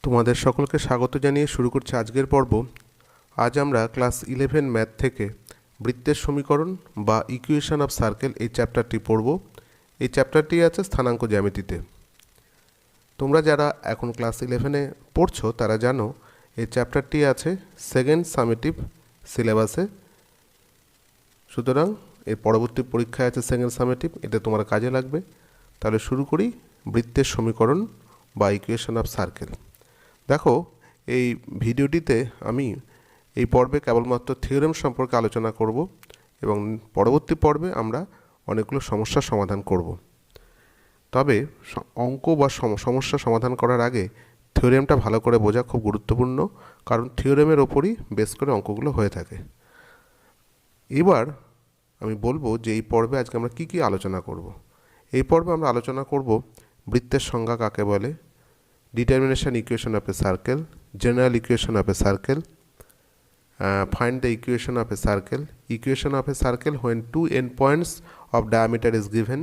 তোমাদের সকলকে স্বাগত জানিয়ে শুরু করছি আজকের পর্ব। আজ আমরা ক্লাস 11 ম্যাথ থেকে বৃত্তের সমীকরণ বা ইকুয়েশন অফ সার্কেল এই চ্যাপ্টারটি পড়ব। এই চ্যাপ্টারটি আছে স্থানাঙ্ক জ্যামিতিতে। তোমরা যারা এখন ক্লাস 11-এ পড়ছো তারা জানো এই চ্যাপ্টারটি আছে সেকেন্ড সামেটিভ সিলেবাসে। সুতরাং এর পরবর্তী পরীক্ষায় আছে সেকেন্ড সামেটিভ, এটা তোমার কাজে লাগবে। তাহলে শুরু করি বৃত্তের সমীকরণ বা ইকুয়েশন অফ সার্কেল। দেখো, এই ভিডিওটিতে আমি এই পর্বে কেবলমাত্র থিওরেম সম্পর্কে আলোচনা করব এবং পরবর্তী পর্বে আমরা অনেকগুলো সমস্যার সমাধান করব। তবে অঙ্ক বা সমস্যা সমাধান করার আগে থিওরেমটা ভালো করে বোঝা খুব গুরুত্বপূর্ণ, কারণ থিওরেমের ওপরই বেস করে অঙ্কগুলো হয়ে থাকে। এবার আমি বলবো যে এই পর্বে আজকে আমরা কি আলোচনা করব। এই পর্বে আমরা আলোচনা করব বৃত্তের সংজ্ঞা কাকে বলে, determination equation of a circle, general equation of a circle, find the equation of a circle when two endpoints of diameter is given,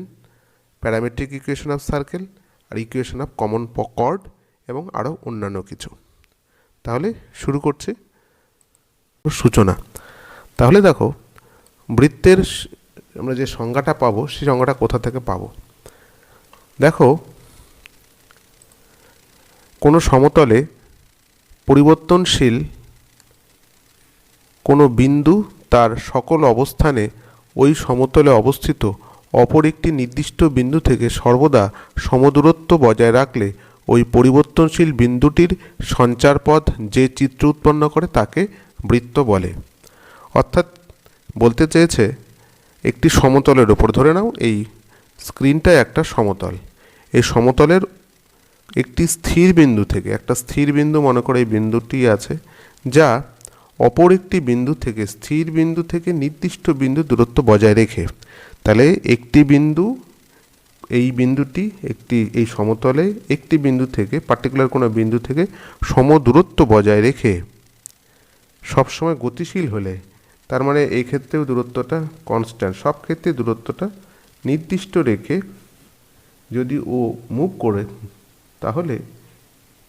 parametric equation of circle R equation of common chord এবং আরও অন্যান্য কিছু। তাহলে শুরু করছি সূচনা। তাহলে দেখো, বৃত্তের আমরা যে সংজ্ঞাটা পাবো সেই সংজ্ঞাটা কোথা থেকে পাবো। দেখো, কোনো সমতলে পরিবর্তনশীল কোনো বিন্দু তার সকল অবস্থানে ওই সমতলে অবস্থিত অপর একটি নির্দিষ্ট বিন্দু থেকে সর্বদা সমদূরত্ব বজায় রাখলে ওই পরিবর্তনশীল বিন্দুটির সঞ্চারপথ যে চিত্র উৎপন্ন করে তাকে বৃত্ত বলে। অর্থাৎ বলতে চেয়েছে, একটি সমতলের ওপর ধরে নাও এই স্ক্রিনটা একটা সমতল, এই সমতলের একটি স্থির বিন্দু থেকে, একটা স্থির বিন্দু মনে করে এই বিন্দুটি আছে, যা অপর একটি বিন্দু থেকে, স্থির বিন্দু থেকে নির্দিষ্ট বিন্দু দূরত্ব বজায় রেখে, তাহলে একটি বিন্দু, এই বিন্দুটি এই সমতলে একটি বিন্দু থেকে, পার্টিকুলার কোনো বিন্দু থেকে সমদূরত্ব বজায় রেখে সবসময় গতিশীল হলে, তার মানে এই ক্ষেত্রেও দূরত্বটা কনস্ট্যান্ট, সব ক্ষেত্রে দূরত্বটা নির্দিষ্ট রেখে যদি ও মুভ করে, তাহলে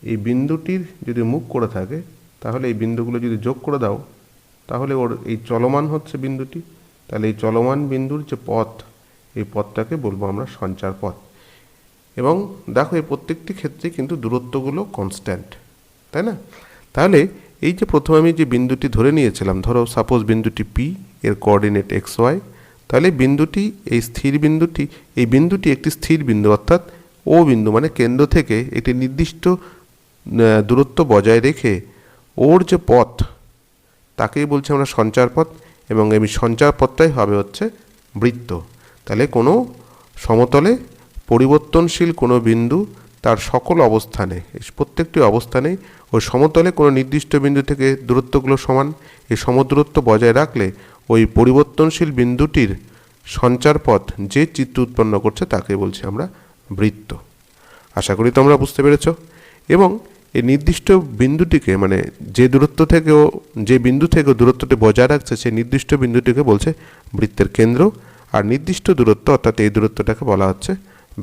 এই বিন্দুটির যদি মুভ করে থাকে, তাহলে এই বিন্দুগুলো যদি যোগ করে দাও, তাহলে ওর এই চলমান হচ্ছে বিন্দুটি, তাহলে এই চলমান বিন্দুর যে পথ, এই পথটাকে বলবো আমরা সঞ্চার পথ। এবং দেখো, এই প্রত্যেকটি ক্ষেত্রে কিন্তু দূরত্বগুলো কনস্ট্যান্ট, তাই না? তাহলে এই যে প্রথমে আমি যে বিন্দুটি ধরে নিয়েছিলাম, ধরো সাপোজ বিন্দুটি পি, এর কোঅর্ডিনেট এক্স ওয়াই, তাহলে বিন্দুটি, এই স্থির বিন্দুটি, এই বিন্দুটি একটি স্থির বিন্দু, অর্থাৎ ও বিন্দু মানে কেন্দ্র থেকে একটি নির্দিষ্ট দূরত্ব বজায় রেখে ওর যে পথ, তাকেই বলছি আমরা সঞ্চার পথ, এবং এই সঞ্চার পথটাই হবে হচ্ছে বৃত্ত। তাহলে কোনো সমতলে পরিবর্তনশীল কোনো বিন্দু তার সকল অবস্থানে, প্রত্যেকটি অবস্থানেই ওই সমতলে কোনো নির্দিষ্ট বিন্দু থেকে দূরত্বগুলো সমান, এই সমদূরত্ব বজায় রাখলে ওই পরিবর্তনশীল বিন্দুটির সঞ্চার পথ যে চিত্র উৎপন্ন করছে তাকে বলছি আমরা বৃত্ত। আশা করি তোমরা বুঝতে পেরেছ। এবং এই নির্দিষ্ট বিন্দুটিকে, মানে যে দূরত্ব থেকেও, যে বিন্দু থেকে দূরত্বটি বজায় রাখছে, সেই নির্দিষ্ট বিন্দুটিকে বলছে বৃত্তের কেন্দ্র, আর নির্দিষ্ট দূরত্ব অর্থাৎ এই দূরত্বটাকে বলা হচ্ছে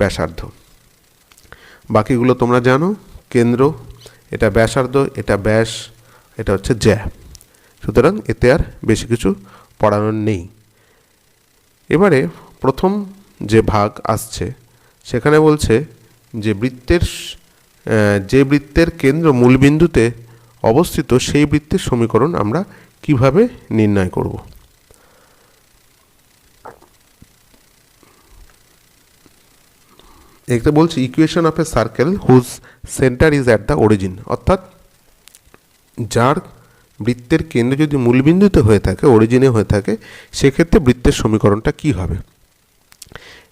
ব্যাসার্ধ। বাকিগুলো তোমরা জানো, কেন্দ্র এটা ব্যাসার্ধ, এটা ব্যাস, এটা হচ্ছে জ্যা। সুতরাং এতে আর বেশি কিছু পড়ানোর নেই। এবারে প্রথম যে ভাগ আসছে সেখানে বলছে যে বৃত্তের কেন্দ্র মূলবিন্দুতে অবস্থিত সেই বৃত্তের সমীকরণ আমরা কিভাবে নির্ণয় করব। একটা বলছি equation of a circle whose centre is at the origin, অর্থাৎ যার বৃত্তের কেন্দ্র যদি মূলবিন্দুতে হয়ে থাকে, অরিজিনে হয়ে থাকে, সেক্ষেত্রে বৃত্তের সমীকরণটা কি হবে।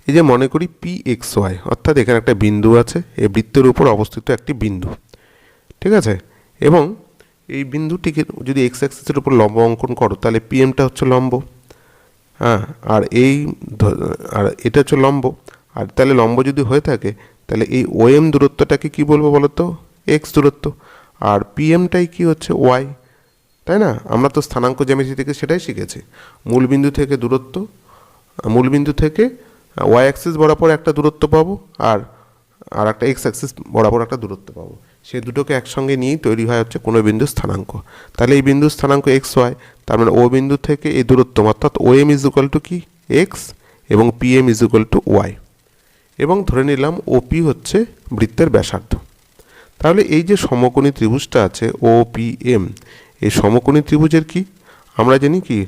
এই যে মনে করি পি এক্স ওয়াই, অর্থাৎ এখানে একটা বিন্দু আছে, এই বৃত্তের উপর অবস্থিত একটি বিন্দু, ঠিক আছে। এবং এই বিন্দুটিকে যদি এক্স অ্যাক্সিসের উপর লম্ব অঙ্কন করো, তাহলে পিএমটা হচ্ছে লম্ব, হ্যাঁ, আর এটা হচ্ছে লম্ব। আর তাহলে লম্ব যদি হয়ে থাকে, তাহলে এই ওএম দূরত্বটাকে কি বলবো বলো তো, এক্স দূরত্ব, আর পিএমটাই কি হচ্ছে ওয়াই, তাই না? আমরা তো স্থানাঙ্ক জ্যামিতি থেকে সেটাই শিখেছি। মূলবিন্দু থেকে দূরত্ব, মূলবিন্দু থেকে ওয়াই অ্যাক্সিস বরাবর একটা দূরত্ব পাবো, আর আর একটা এক্স অ্যাক্সিস বরাবর একটা দূরত্ব পাবো। সেই দুটোকে একসঙ্গে নিয়েই তৈরি হয় হচ্ছে কোনো বিন্দুর স্থানাঙ্ক। তাহলে এই বিন্দুর স্থানাঙ্ক এক্স ওয়াই, তার মানে ও বিন্দু থেকে এই দূরত্ব অর্থাৎ O M is equal to কি এক্স এবং P M is equal to y, এবং ধরে নিলাম ওপি হচ্ছে বৃত্তের ব্যাসার্ধ। তাহলে এই যে সমকোণী ত্রিভুজটা আছে ও পি এম, এই সমকোণী ত্রিভুজের কি আমরা জানি কি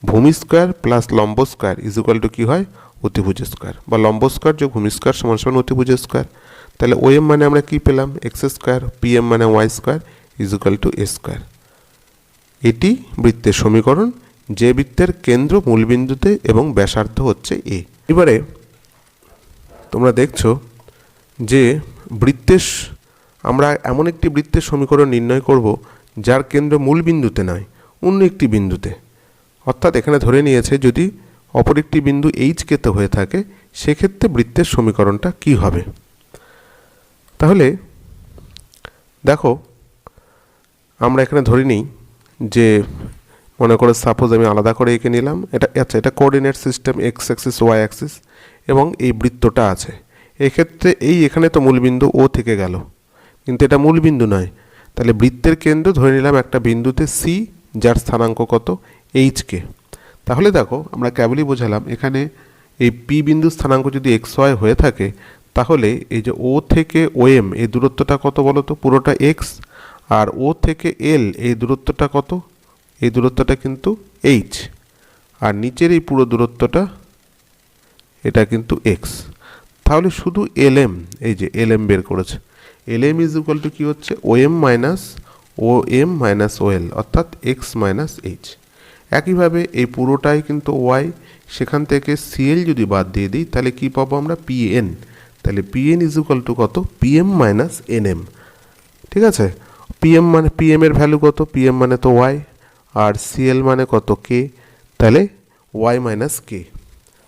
ভূমি স্কোয়ার প্লাস লম্ব স্কোয়ার ইজ ইকুয়াল টু কী হয় অতিভুজ স্কোয়ার, বা লম্ব স্কোয়ার যোগ ভূমি স্কোয়ার সমান সমান অতিভুজ স্কোয়ার। তাহলে ও এম মানে আমরা কি পেলাম এক্স স্কোয়ার, পি এম মানে y square is equal to A square. এটি বৃত্তের সমীকরণ, যে বৃত্তের কেন্দ্র মূলবিন্দুতে এবং ব্যাসার্ধ হচ্ছে এ। এবারে তোমরা দেখছো যে বৃত্তের আমরা এমন একটি বৃত্তের সমীকরণ নির্ণয় করব যার কেন্দ্র মূল বিন্দুতে নয়, অন্য একটি বিন্দুতে। অর্থাৎ এখানে ধরে নিয়েছে যদি অপর একটি বিন্দু এইচ কে তে হয়ে থাকে, সেক্ষেত্রে বৃত্তের সমীকরণটা কি হবে। তাহলে দেখো আমরা এখানে ধরে নিই যে মনে করে সাপোজ আমি আলাদা করে এঁকে নিলাম, এটা আচ্ছা এটা coordinate system x axis y axis, এবং এই বৃত্তটা আছে। এক্ষেত্রে এই এখানে তো মূলবিন্দু ও থেকে গেল, কিন্তু এটা মূলবিন্দু নয়। তাহলে বৃত্তের কেন্দ্র ধরে নিলাম একটা বিন্দুতে সি, যার স্থানাঙ্ক কত এইচ কে। তাহলে দেখো আমরা কেবলই বোঝালাম এখানে এই পি বিন্দু স্থানাঙ্ক যদি এক্স ওয়াই হয়ে থাকে, তাহলে এই যে ও থেকে ও এম এই দূরত্বটা কত বলো তো, পুরোটা এক্স। আর ও থেকে এল এই দূরত্বটা কত, এই দূরত্বটা কিন্তু এইচ। আর নিচের এই পুরো দূরত্বটা এটা কিন্তু এক্স। তাহলে শুধু এল এম, এই যে এল এম বের করেছে, L M is equal to কী হচ্ছে ও এম মাইনাস ও এল, অর্থাৎ এক্স মাইনাস এইচ। একইভাবে এই পুরোটাই কিন্তু ওয়াই, সেখান থেকে সিএল যদি বাদ দিয়ে দিই তাহলে কী পাবো আমরা পিএন। তাহলে পিএন ইজ ইকুয়াল টু কত পিএম মাইনাস এন এম। ঠিক আছে, পিএম মানে পিএম এর ভ্যালু কত, পিএম মানে তো ওয়াই, আর সিএল মানে কত কে, তাহলে ওয়াই মাইনাস কে।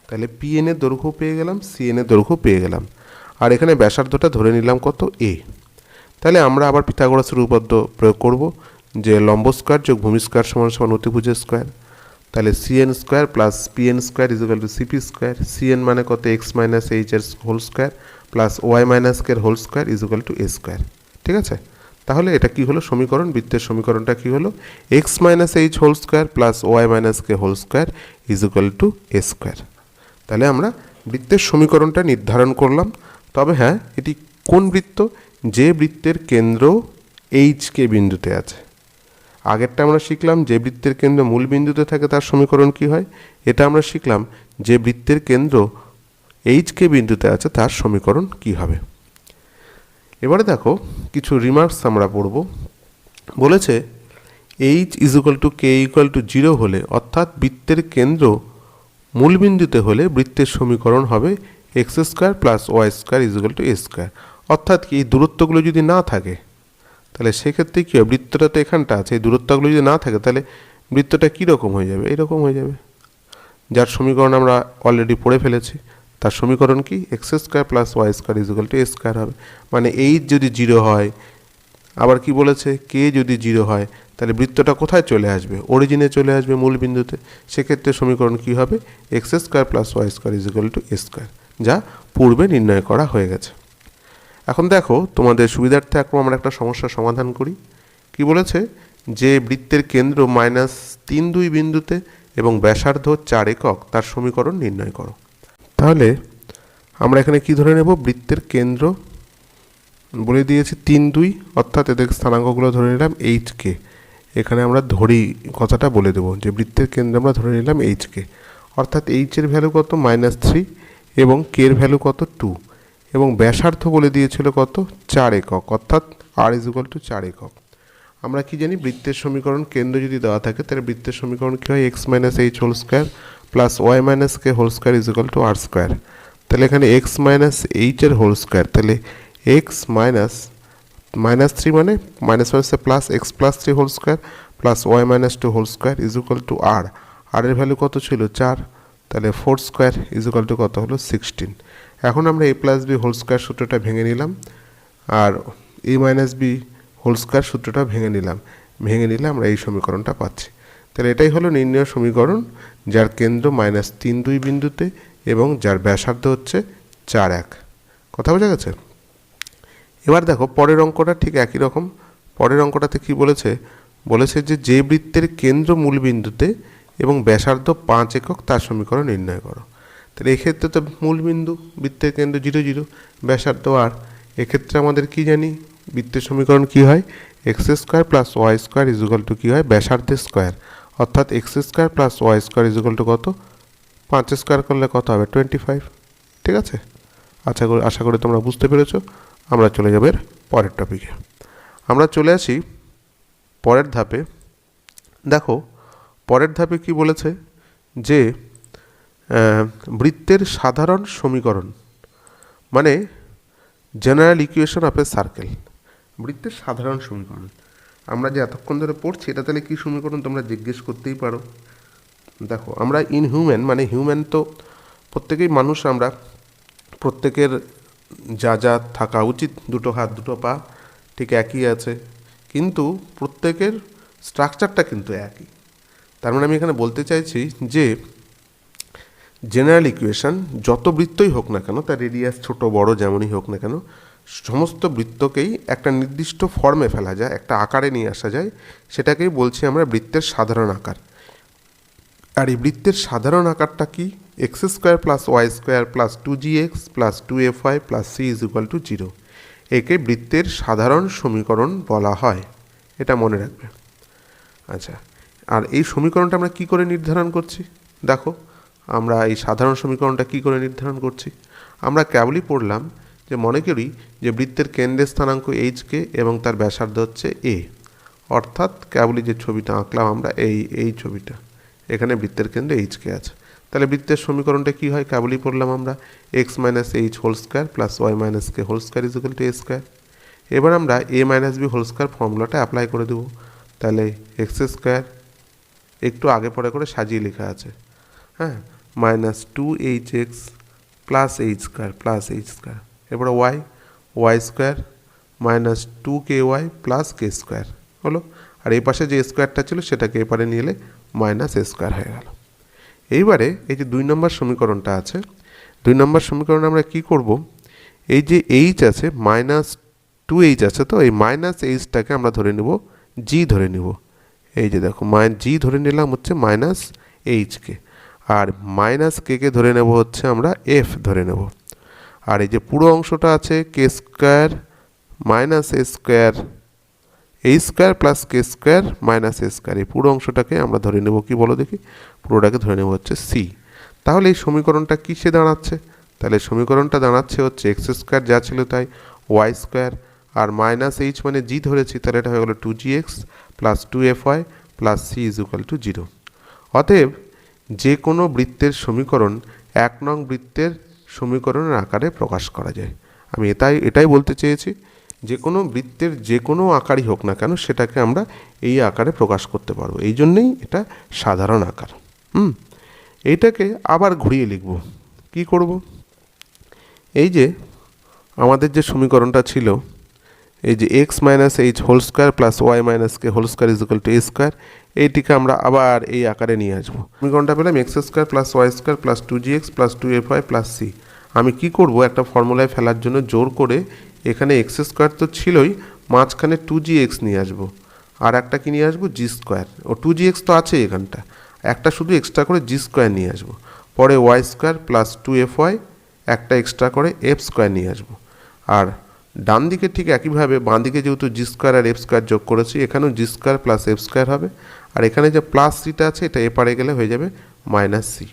তাহলে পিএন এর দৈর্ঘ্য পেয়ে গেলাম, সিএন এর দৈর্ঘ্য পেয়ে গেলাম, আর এখানে ব্যাসার্ধটা ধরে নিলাম কত এ। তাহলে আমরা আবার পিথাগোরাসের উপপাদ্য প্রয়োগ করব যে লম্ব স্কোয়ার যোগ ভূমি স্কোয়ার সমান সমান অতিভুজ স্কোয়ার। তাহলে CN square plus PN square is equal to CP square. CN মানে কত এক্স মাইনাস এইচ এর whole square plus Y minus K whole square is equal to A square. ঠিক আছে, তাহলে এটা কি হলো সমীকরণ, বৃত্তের সমীকরণটা কি হলো x minus H whole square plus Y minus K whole square is equal to A square. তাহলে আমরা বৃত্তের সমীকরণটা নির্ধারণ করলাম। তবে হ্যাঁ, এটি কোন বৃত্ত, যে বৃত্তের কেন্দ্র এইচ কে বিন্দুতে আছে। আগেরটা আমরা শিখলাম যে বৃত্তের কেন্দ্র মূল বিন্দুতে থাকে তার সমীকরণ কি হয়, এটা আমরা শিখলাম যে বৃত্তের কেন্দ্র এইচ কে বিন্দুতে আছে তার সমীকরণ কি হবে। এবারে দেখো কিছু রিমার্কস আমরা পড়ব। বলেছে H is equal two K equal to 0 হলে, অর্থাৎ বৃত্তের কেন্দ্র মূল বিন্দুতে হলে বৃত্তের সমীকরণ হবে x square plus Y square is equal to A square. অর্থাৎ কি এই দূরত্বগুলো যদি না থাকে তাহলে সেক্ষেত্রে কী হয়, বৃত্তটা তো এখানটা আছে, এই দূরত্বগুলো যদি না থাকে তাহলে বৃত্তটা কীরকম হয়ে যাবে, এইরকম হয়ে যাবে। যার সমীকরণ আমরা অলরেডি পড়ে ফেলেছি, তার সমীকরণ কি x square plus Y square is equal to A square হবে। মানে এইচ যদি 0 হয়, আবার কি বলেছে কে যদি 0 হয়, তাহলে বৃত্তটা কোথায় চলে আসবে, অরিজিনে চলে আসবে মূল বিন্দুতে। সেক্ষেত্রে সমীকরণ কি হবে x square plus Y square is equal to A square, যা পূর্বে নির্ণয় করা হয়ে গেছে। এখন দেখো তোমাদের সুবিধার্থে এখন আমরা একটা সমস্যার সমাধান করি। কি বলেছে যে বৃত্তের কেন্দ্র -3, 2 বিন্দুতে এবং ব্যাসার্ধ 4 একক, তার সমীকরণ নির্ণয় করো। তাহলে আমরা এখানে কি ধরে নেব, বৃত্তের কেন্দ্র বলে দিয়েছি 3, 2, অর্থাৎ এদের স্থানাঙ্কগুলো ধরে নিলাম এইচ কে। এখানে আমরা ধরি কথাটা বলে দেবো যে বৃত্তের কেন্দ্র আমরা ধরে নিলাম এইচ কে, অর্থাৎ এইচ এর ভ্যালু কত -3 এবং কে এর ভ্যালু কত 2, এবং ব্যাসার্ধ বলে দিয়েছিল কত 4 একক, অর্থাৎ আর ইজ ইকুয়াল টু 4 একক। আমরা কি জানি বৃত্তের সমীকরণ কেন্দ্র যদি দেওয়া থাকে তাহলে বৃত্তের সমীকরণ কী হয় x minus H whole square plus Y minus K whole square is equal to R square. তাহলে এখানে এক্স মাইনাস এইচ এর হোল স্কোয়ার, তাহলে এক্স -3 মানে মাইনাস মাইনাসে plus X plus 3 whole square plus Y minus 2 whole square is equal to R. R এর value কত ছিল 4, তাহলে 4 স্কোয়ার ইজ ইকুয়াল টু কত হলো 16। এখন আমরা এ প্লাস বি হোল স্কোয়ার সূত্রটা ভেঙে নিলাম, আর এ মাইনাস বি হোল স্কোয়ার সূত্রটা ভেঙে নিলে আমরা এই সমীকরণটা পাচ্ছি। তাহলে এটাই হলো নির্ণয় সমীকরণ, যার কেন্দ্র -3, 2 বিন্দুতে এবং যার ব্যাসার্ধ হচ্ছে 4, 1। কথা বোঝা গেছে? এবার দেখো পরের অঙ্কটা ঠিক একই রকম। পরের অঙ্কটাতে কি বলেছে, বলেছে যে বৃত্তের কেন্দ্র মূলবিন্দুতে এবং ব্যাসার্ধ 5 একক তার সমীকরণ নির্ণয় করো। তাহলে এক্ষেত্রে তো মূলবিন্দু বৃত্তের কেন্দ্র 0 0, ব্যাসার্ধ আর, এক্ষেত্রে আমাদের কি জানি বৃত্তের সমীকরণ কি হয়, X square plus Y square is equal to কী হয়, ব্যাসার্ধের স্কোয়ার, অর্থাৎ X square plus Y square is equal to কত, 5 স্কোয়ার করলে কত হবে 25। ঠিক আছে, আশা করি তোমরা বুঝতে পেরেছো। আমরা চলে যাবো এর পরের টপিকে। আমরা চলে আসি পরের ধাপে। দেখো পরের ধাপে কি বলেছে, যে বৃত্তের সাধারণ সমীকরণ, মানে general equation of a circle, বৃত্তের সাধারণ সমীকরণ। আমরা যে এতক্ষণ ধরে পড়ছি এটা তাহলে কী সমীকরণ তোমরা জিজ্ঞেস করতেই পারো। দেখো আমরা ইনহিউম্যান, মানে হিউম্যান তো প্রত্যেকেই মানুষ, আমরা প্রত্যেকের যা যা থাকা উচিত, দুটো হাত দুটো পা ঠিক একই আছে, কিন্তু প্রত্যেকের স্ট্রাকচারটা কিন্তু একই। তার মানে আমি এখানে বলতে চাইছি যে জেনারেল ইকুয়েশন যত বৃত্তই হোক না কেন, তার রেডিয়াস ছোট বড় যেমনই হোক না কেন, সমস্ত বৃত্তকেই একটা নির্দিষ্ট ফর্মে ফেলা যায়, একটা আকারে নিয়ে আসা যায়, সেটাকেই বলছি আমরা বৃত্তের সাধারণ আকার। আর এই বৃত্তের সাধারণ আকারটা কি, x square plus Y square plus 2gx plus 2fy plus c is equal to 0। একে বৃত্তের সাধারণ সমীকরণ বলা হয়, এটা মনে রাখবে। আচ্ছা, আর এই সমীকরণটা আমরা কি করে নির্ধারণ করছি, দেখো আমরা এই সাধারণ সমীকরণটা কি করে নির্ধারণ করছি। আমরা কেবলই পড়লাম যে মনে করি যে বৃত্তের কেন্দ্রের স্থানাঙ্ক এইচকে এবং তার ব্যাসার্ধ হচ্ছে এ, অর্থাৎ কেবলই যে ছবিটা আঁকলাম আমরা, এই ছবিটা, এখানে বৃত্তের কেন্দ্রে এইচকে আছে। তাহলে বৃত্তের সমীকরণটা কি হয়, কেবলই পড়লাম আমরা, x minus H whole square plus Y minus K whole square is equal to A square. এবার আমরা a minus b whole square ফর্মুলাটা অ্যাপ্লাই করে দেবো। তাহলে এক্স স্কোয়ার একটু আগে পরে করে সাজিয়ে লেখা আছে, হ্যাঁ, minus 2hx plus H square plus H square. এরপরে Y square minus 2ky plus K square হলো। আর এই পাশে যে স্কোয়ারটা ছিল সেটাকে এপারে নিয়ে এলে মাইনাস এ স্কোয়ার হয়ে গেল। এইবারে এই যে 2 নম্বর সমীকরণটা আছে, 2 নম্বর সমীকরণে আমরা কি করব, এই যে এইচ আছে মাইনাস 2h আছে, তো এই মাইনাস এইচটাকে আমরা ধরে নেব জি ধরে নেব। এই যে দেখো জি ধরে নিলাম হচ্ছে মাইনাস এইচকে, আর মাইনাস কে ধরে নেব হচ্ছে আমরা এফ ধরে নেব। আর এই যে পুরো অংশটা আছে কে স্কোয়ার মাইনাস এ স্কোয়ার, এই square plus K square minus এ স্কোয়ার, এই পুরো অংশটাকে আমরা ধরে নেব কি বলো দেখি, পুরোটাকে ধরে নেব হচ্ছে সি। তাহলে এই সমীকরণটা কিসে দাঁড়াচ্ছে, তাহলে সমীকরণটা দাঁড়াচ্ছে হচ্ছে এক্স স্কোয়ার যা ছিল তাই, ওয়াই স্কোয়ার আর মাইনাস এইচ মানে জি ধরেছি, তাহলে এটা হয়ে গেলো 2gx plus 2fy plus c is equal to 0। অতএব যে কোনো বৃত্তের সমীকরণ 1 নং বৃত্তের সমীকরণের আকারে প্রকাশ করা যায়। আমি এটাই বলতে চেয়েছি, যে কোনো বৃত্তের যে কোনো আকারই হোক না কেন সেটাকে আমরা এই আকারে প্রকাশ করতে পারবো, এই জন্যেই এটা সাধারণ আকার। এইটাকে আবার ঘুরিয়ে লিখব, কি করব, এই যে আমাদের যে সমীকরণটা ছিল, এই যে x minus H whole square plus Y minus K whole square is equal to A square, এইটিকে আমরা আবার এই আকারে নিয়ে আসবো। সমীকরণটা পেলাম x square plus Y square plus 2gx plus 2fy plus c. আমি কি করব, একটা ফর্মুলায় ফেলার জন্য জোর করে এখানে এক্স স্কোয়ার তো ছিলই, মাঝখানে 2gx নিয়ে আসবো, আর একটা কি নিয়ে আসবো জি স্কোয়ার, ও 2gx তো আছে এখানটা, একটা শুধু এক্সট্রা করে জি স্কোয়ার নিয়ে আসবো। পরে ওয়াই স্কোয়ার প্লাস 2fy একটা এক্সট্রা করে এফ স্কোয়ার নিয়ে আসবো। আর ডান দিকে ঠিক একইভাবে বাঁ দিকে যেহেতু জি স্কোয়ার আর এফ স্কোয়ার যোগ করেছি, এখানেও জি স্কোয়ার প্লাস এফ স্কোয়ার হবে, আর এখানে যে প্লাস সিটা আছে এটা এপারে গেলে হয়ে যাবে মাইনাস সি।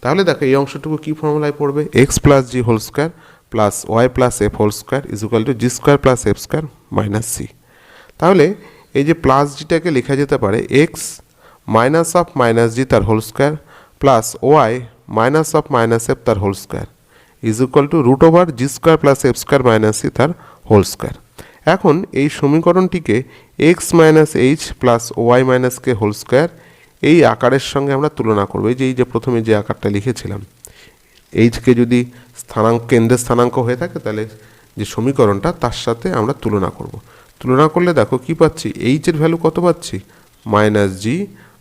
তাহলে দেখো এই অংশটুকু কী ফর্মুলায় পড়বে, X plus G whole square plus Y plus F whole square is equal to G square plus F square minus C. তাহলে এই যে প্লাস জিটাকে লেখা যেতে পারে X minus of minus G তার whole square plus Y minus of minus F তার whole square is equal to root over G square plus F square minus C তার হোল স্কোয়ার। এখন এই সমীকরণটিকে X minus H plus Y minus কে whole square এই আকারের সঙ্গে আমরা তুলনা করবো। এই যে প্রথমে যে আকারটা লিখেছিলাম, এইচকে যদি কেন্দ্রের স্থানাঙ্ক হয়ে থাকে তাহলে যে সমীকরণটা তার সাথে আমরা তুলনা করব। তুলনা করলে দেখো কি পাচ্ছি, এইচের ভ্যালু কত পাচ্ছি মাইনাস জি,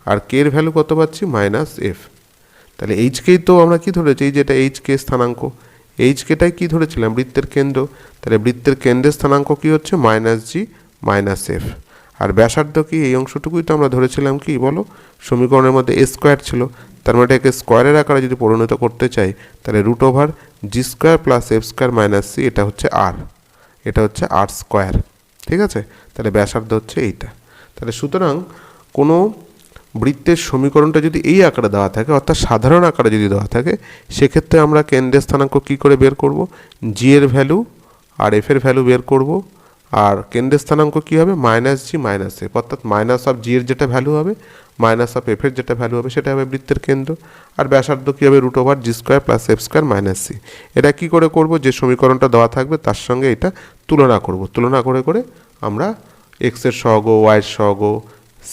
আর কে এর ভ্যালু কত পাচ্ছি মাইনাস এফ। তাহলে এইচকেই তো আমরা কি ধরেছি, এই যেটা এইচকে স্থানাঙ্ক, এইচ কেটাই কী ধরেছিলাম, বৃত্তের কেন্দ্র। তাহলে বৃত্তের কেন্দ্রের স্থানাঙ্ক কী হচ্ছে, -g - f। আর ব্যাসার্ধ কি, এই অংশটুকুই তো আমরা ধরেছিলাম কি বলো, সমীকরণের মধ্যে a স্কোয়ার ছিল। তার মানে এটাকে স্কোয়ারের আকারে যদি পরিণত করতে চাই, তাহলে √g² + f² - c, এটা হচ্ছে r, এটা হচ্ছে r²। ঠিক আছে, তাহলে ব্যাসার্ধ হচ্ছে এইটা। তাহলে সুতরাং কোনো বৃত্তের সমীকরণটা যদি এই আকারে দেওয়া থাকে, অর্থাৎ সাধারণ আকারে যদি দেওয়া থাকে, সেক্ষেত্রে আমরা কেন্দ্রের স্থানাঙ্ক কী করে বের করব, g এর ভ্যালু আর f এর ভ্যালু বের করব। আর কেন্দ্রের স্থানাঙ্ক কী হবে, -g - f, অর্থাৎ -g এর যেটা ভ্যালু হবে, -f এর যেটা ভ্যালু হবে, সেটা হবে বৃত্তের কেন্দ্র। আর ব্যাসার্ধ কী হবে, √g² + f² - c। এটা কী করে করব, যে সমীকরণটা দেওয়া থাকবে তার সঙ্গে এটা তুলনা করব। তুলনা করে করে আমরা x এর সহগ, y এর সহগ,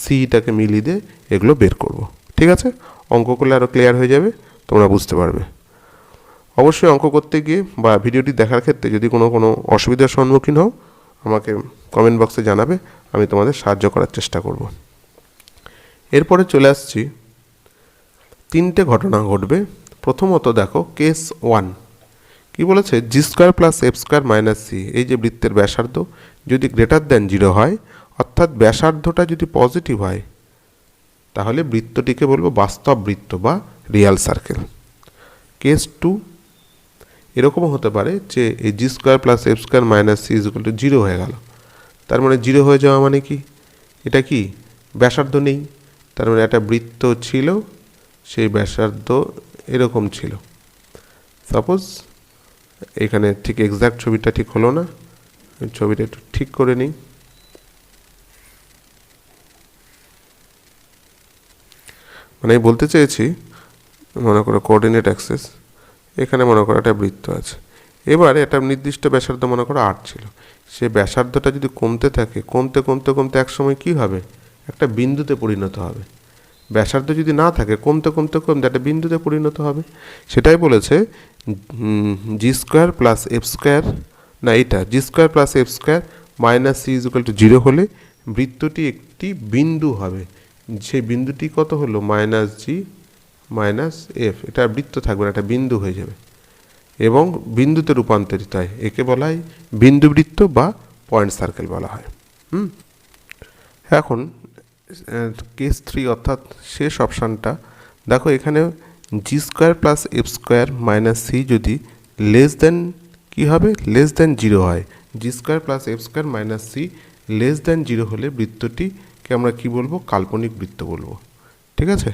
সিটাকে মিলিয়ে দিয়ে এগুলো বের করব। ঠিক আছে, অঙ্ক করলে আরও ক্লিয়ার হয়ে যাবে, তোমরা বুঝতে পারবে। অবশ্যই অঙ্ক করতে গিয়ে বা ভিডিওটি দেখার ক্ষেত্রে যদি কোনো অসুবিধার সম্মুখীন হও, আমাকে কমেন্ট বক্সে জানাবে, আমি তোমাদের সাহায্য করার চেষ্টা করব। এরপরে চলে আসছি, 3টে ঘটনা ঘটবে। প্রথমত দেখো কেস 1 কি বলেছে, g² + f² - c, এই যে বৃত্তের ব্যাসার্ধ যদি >0 হয়, অর্থাৎ ব্যাসার্ধটা যদি পজিটিভ হয়, তাহলে বৃত্তটিকে বলবো বাস্তব বৃত্ত বা রিয়াল সার্কেল। কেস 2 এরকমও হতে পারে যে এই g² + f² - c = 0 হয়ে গেল। তার মানে 0 হয়ে যাওয়া মানে কি, এটা কি ব্যাসার্ধ নেই, তার মানে একটা বৃত্ত ছিল, সেই ব্যাসার্ধ এরকম ছিল। সাপোজ এখানে ঠিক এক্সাক্ট ছবিটা ঠিক হলো না, ছবিটা একটু ঠিক করে নিই। মানে আমি বলতে চেয়েছি, মনে করো কোঅর্ডিনেট অ্যাক্সিস, এখানে মনে করো একটা বৃত্ত আছে। এবারে একটা নির্দিষ্ট ব্যাসার্ধ মনে করো 8 ছিল। সে ব্যাসার্ধটা যদি কমতে থাকে, কমতে কমতে কমতে একসময় কী হবে, একটা বিন্দুতে পরিণত হবে। ব্যাসার্ধ যদি না থাকে, কমতে কমতে কমতে একটা বিন্দুতে পরিণত হবে। সেটাই বলেছে g² + f², না এটা g² + f² - c = 0 হলে বৃত্তটি একটি বিন্দু হবে। সেই বিন্দুটি কত হলো, -g - f। এটা বৃত্ত থাকবে না, এটা বিন্দু হয়ে যাবে এবং বিন্দুতে রূপান্তরিত হয়। একে বলা হয় বিন্দু বৃত্ত বা পয়েন্ট সার্কেল বলা হয়। এখন কেস 3 অর্থাৎ শেষ অপশানটা দেখো, এখানে g² + f² - c যদি কি হবে, <0 হয়। g² + f² - c <0 হলে বৃত্তটিকে আমরা কি বলবো, কাল্পনিক বৃত্ত বলবো। ঠিক আছে,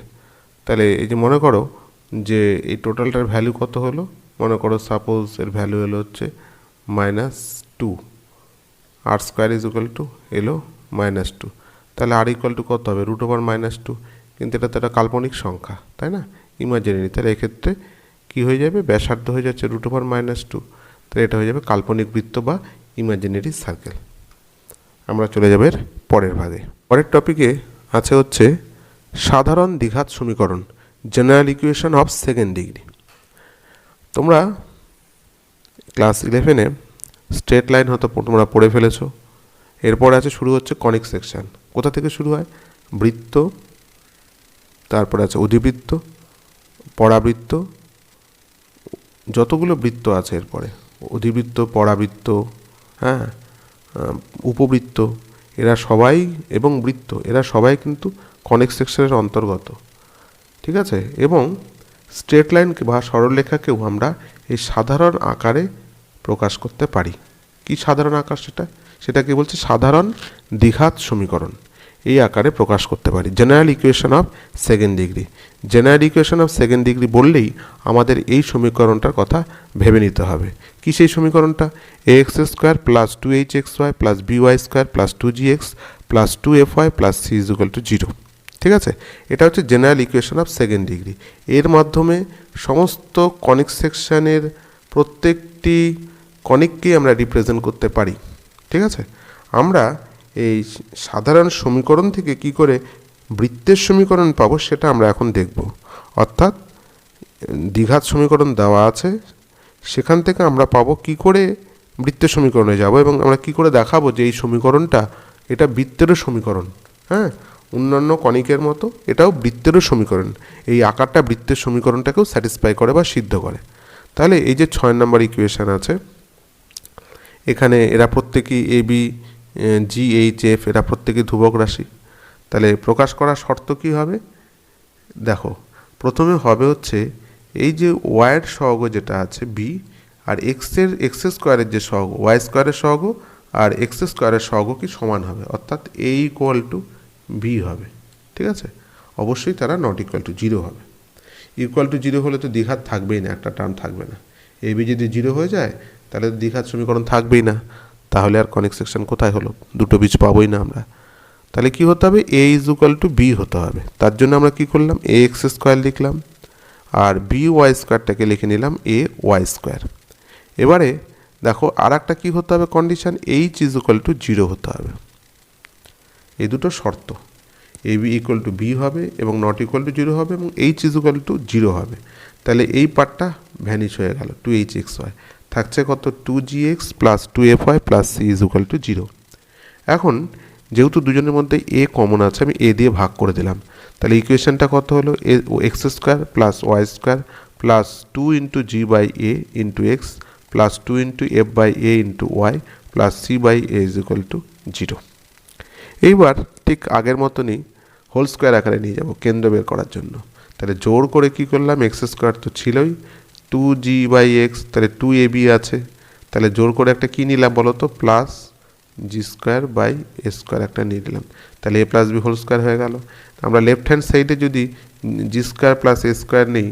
তাহলে এই যে মনে করো যে এই টোটালটার ভ্যালু কত হলো, মনে করো সাপোজ এর ভ্যালু হলো হচ্ছে -2, r² এলো -2, তাহলে r = কত হবে, √2। কিন্তু এটা তো একটা কাল্পনিক সংখ্যা, তাই না, ইমাজিনারি। তাহলে এক্ষেত্রে কি হয়ে যাবে, ব্যাসার্ধ হয়ে যাচ্ছে √2, তাহলে এটা হয়ে যাবে কাল্পনিক বৃত্ত বা ইমাজিনারি সার্কেল। আমরা চলে যাবে পরের ভাগে। পরের টপিকে আছে হচ্ছে সাধারণ দ্বিঘাত সমীকরণ, general equation of second degree. তোমরা ক্লাস 11-এ স্ট্রেট লাইন হয়তো তোমরা পড়ে ফেলেছো। এরপর আছে শুরু হচ্ছে কনিক সেকশন। কোথা থেকে শুরু হয়, বৃত্ত, তারপরে আছে অধিবৃত্ত, পরাবৃত্ত, যতগুলো বৃত্ত আছে এরপরে অধিবৃত্ত, পরাবৃত্ত, হ্যাঁ, উপবৃত্ত, এরা সবাই এবং বৃত্ত, এরা সবাই কিন্তু কনিক সেকশনের অন্তর্গত। ঠিক আছে, এবং স্ট্রেট লাইন বা সরলরেখাকেও আমরা এই সাধারণ আকারে প্রকাশ করতে পারি। কি সাধারণ আকার, সেটা কি বলছে, সাধারণ দ্বিঘাত সমীকরণ, এই আকারে প্রকাশ করতে পারি। General equation of second degree. General equation of second degree বললেই আমাদের এই সমীকরণটার কথা ভেবে নিতে হবে। কি সেই সমীকরণটা, ax² + 2hxy + by² + 2gx + 2fy + c = 0। ঠিক আছে, এটা হচ্ছে general equation of second degree. এর মাধ্যমে সমস্ত কনিক সেকশনের প্রত্যেকটি কনিককেই আমরা রিপ্রেজেন্ট করতে পারি। ঠিক আছে, আমরা এই সাধারণ সমীকরণ থেকে কি করে বৃত্তের সমীকরণ পাবো সেটা আমরা এখন দেখব। অর্থাৎ দ্বিঘাত সমীকরণ দেওয়া আছে, সেখান থেকে আমরা পাবো কি করে বৃত্তের সমীকরণে যাব, এবং আমরা কি করে দেখাবো যে এই সমীকরণটা এটা বৃত্তেরও সমীকরণ। হ্যাঁ, অন্যান্য কনিকের মতো এটাও বৃত্তেরও সমীকরণ, এই আকারটা বৃত্তের সমীকরণটাকেও স্যাটিসফাই করে বা সিদ্ধ করে। তাহলে এই যে 6 নম্বর ইকুয়েশন আছে, এখানে এরা প্রত্যেকেই A B G H F এরা প্রত্যেকেই ধ্রুবক রাশি। তাহলে প্রকাশ করার শর্ত কি হবে? দেখো, প্রথমে হবে হচ্ছে এই যে ওয়াইয়ের সহগ যেটা আছে বি, আর এক্স স্কোয়ারের যে সহগ ওয়াই স্কোয়ারের সহগ আর এক্স স্কোয়ারের সহগ কি সমান হবে, অর্থাৎ এ ইকুয়াল টু বি হবে। ঠিক আছে, অবশ্যই তারা নট ইকুয়াল টু জিরো হবে। ইকুয়াল টু জিরো হলে তো দ্বিঘাত থাকবেই না, একটা টার্ম থাকবে না। এ বি যদি জিরো হয়ে যায় তাহলে দ্বিঘাত সমীকরণ থাকবেই না, তাহলে আর কনিক সেকশন কোথায় হলো? দুটো বীজ পাবোই না আমরা। তাহলে কি হতে হবে? এ ইজ ইকুয়াল টু বি হতে হবে। তার জন্য আমরা কি করলাম? এ এক্স স্কোয়ার লিখলাম, আর বি ওয়াই স্কোয়ারটাকে লিখে নিলাম এ ওয়াই স্কোয়ার। এবারে দেখো আর একটা কী হতে হবে condition, H is equal to zero হতে হবে। এই দুটো শর্ত, A B equal to B হবে এবং নট ইকুয়াল টু জিরো হবে এবং H is equal to zero হবে। তাহলে এই পার্টটা ভ্যানিশ হয়ে গেল, টু এইচ এক্স ওয়াই থাকছে কত? Two g x plus two f y plus c is equal to zero. এখন যেহেতু দুজনের মধ্যে এ কমন আছে, আমি এ দিয়ে ভাগ করে দিলাম। তাহলে ইকুয়েশনটা কত হলো? A X square plus Y square plus two into G by A into x plus two into F by A into Y plus C by A is equal to zero. এইবার ঠিক আগের মতনই হোল স্কোয়ার আকারে নিয়ে যাব কেন্দ্র বের করার জন্য। তাহলে জোর করে কি করলাম? এক্স স্কোয়ার তো ছিলই, টু জি বাই এক্স, তাহলে টু এ বি আছে, তাহলে জোর করে একটা কী নিলাম বলো তো? Plus g square by a square একটা নিয়ে নিলাম। তাহলে a plus b whole square হয়ে গেল। আমরা লেফট হ্যান্ড সাইডে যদি g square plus a square নেই,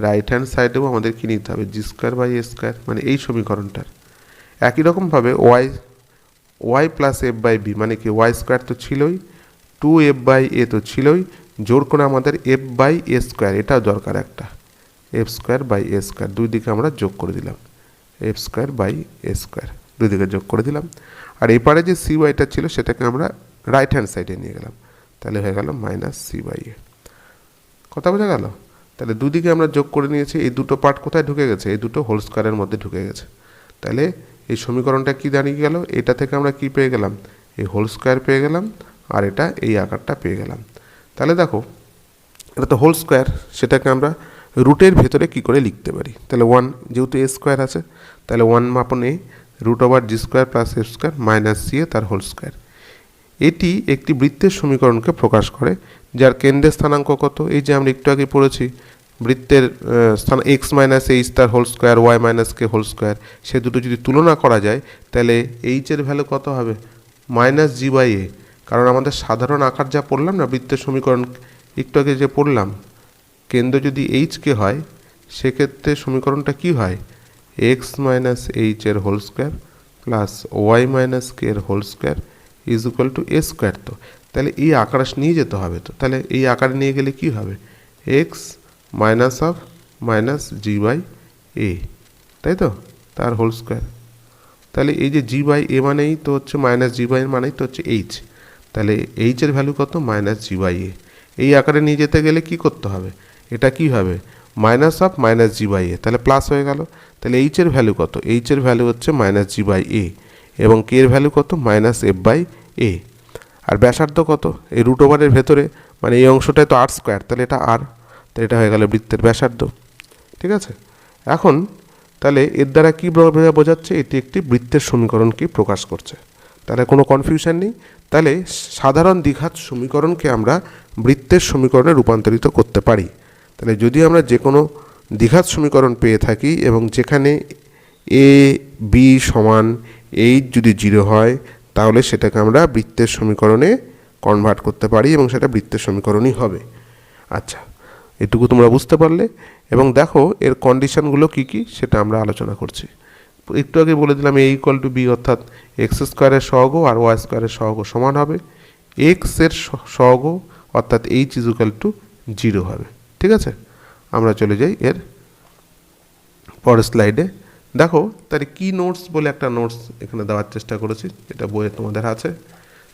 রাইট হ্যান্ড সাইডেও আমাদের কী নিতে হবে? G square by a square, মানে এই সমীকরণটার। একই রকমভাবে y plus f by B মানে কি? ওয়াই স্কোয়ার তো ছিলই, টু এফ বাই এ তো ছিলই, জোর করে আমাদের এফ বাই এ স্কোয়ার এটাও দরকার একটা, f square by a square দুই দিকে আমরা যোগ করে দিলাম, f square by a square দুই দিকে যোগ করে দিলাম। আর এপারে যে সি ওয়াইটা ছিল সেটাকে আমরা রাইট হ্যান্ড সাইডে নিয়ে গেলাম, তাহলে হয়ে গেল মাইনাস সি বাই এ। কথা বোঝা গেল? তাহলে দুদিকে আমরা যোগ করে নিয়েছি, এই দুটো পার্ট কোথায় ঢুকে গেছে? এই দুটো হোল স্কোয়ারের মধ্যে ঢুকে গেছে। তাহলে এই সমীকরণটা কি দাঁড়িয়ে গেল? এটা থেকে আমরা কি পেয়ে গেলাম? এই হোল স্কোয়ার পেয়ে গেলাম, আর এটা এই আকারটা পেয়ে গেলাম। তাহলে দেখো এটা তো হোল স্কোয়ার, সেটাকে আমরা রুটের ভেতরে কি করে লিখতে পারি? তাহলে ওয়ান, যেহেতু এ স্কোয়ার আছে তাহলে one upon A root over G square plus F square minus C A তার হোল স্কোয়ার। এটি একটি বৃত্তের সমীকরণকে প্রকাশ করে যার কেন্দ্রের স্থানাঙ্ক কত? এই যে আমরা একটু আগে পড়েছি, বৃত্তের স্থান এক্স মাইনাস এইচ তার হোল স্কোয়ার ওয়াই মাইনাস কে হোল স্কোয়ার। সে দুটো যদি তুলনা করা যায় তাহলে এইচের ভ্যালু কত হবে? মাইনাস জি বাই এ। কারণ আমাদের সাধারণ আকার যা পড়লাম না বৃত্তের সমীকরণ একটু আগে যে পড়লাম, কেন্দ্র যদি এইচকে হয় সেক্ষেত্রে সমীকরণটা কি হয়? এক্স মাইনাস এইচ এর whole square plus Y minus K এর whole square is equal to A square. তো তাহলে এই আকার নিয়ে যেতে হবে, তো তাহলে এই আকারে নিয়ে গেলে কি হবে? X minus of minus G by A, তাই তো, তার হোল স্কোয়ার। তাহলে এই যে জি বাই এ মানেই তো হচ্ছে মাইনাস জি বাই মানেই তো হচ্ছে এইচ, তাহলে এইচের ভ্যালু কত? মাইনাস জি বাই এ। এই আকারে নিয়ে যেতে গেলে কি করতে হবে? এটা কি হবে? Minus of minus G by A, তাহলে প্লাস হয়ে গেল। তাহলে এইচের ভ্যালু কত? এইচের ভ্যালু হচ্ছে মাইনাস জি বাই এ এবং কে এর ভ্যালু কত? Minus F by A. আর ব্যাসার্ধ কত? এই রুট ওভারের ভেতরে মানে এই অংশটায় তো আর স্কোয়ার, তাহলে এটা আর, তাহলে এটা হয়ে গেল বৃত্তের ব্যাসার্ধ। ঠিক আছে, এখন তাহলে এর দ্বারা কী বোঝাচ্ছে? এটি একটি বৃত্তের সমীকরণকে প্রকাশ করছে। তাহলে কোনো কনফিউশন নেই। তাহলে সাধারণ দ্বিঘাত সমীকরণকে আমরা বৃত্তের সমীকরণে রূপান্তরিত করতে পারি। তাহলে যদি আমরা যে কোনো দ্বিঘাত সমীকরণ পেয়ে থাকি এবং যেখানে এ বি সমান এইচ যদি জিরো হয় তাহলে সেটাকে আমরা বৃত্তের সমীকরণে কনভার্ট করতে পারি এবং সেটা বৃত্তের সমীকরণই হবে। আচ্ছা, এটুকু তোমরা বুঝতে পারলে। এবং দেখো এর কন্ডিশনগুলো কী কী সেটা আমরা আলোচনা করছি। একটু আগে বলে দিলাম এ ইকুয়াল টু বি, অর্থাৎ এক্স স্কোয়ারের সহগ আর ওয়াই স্কোয়ারের সহগ সমান হবে, এক্সের সহগ অর্থাৎ H is equal to zero হবে। ঠিক আছে, আমরা চলে যাই এর পরের স্লাইডে। দেখো তাহলে কি নোটস বলে একটা নোটস এখানে দেওয়ার চেষ্টা করেছি, এটা বইয়ে তোমাদের আছে।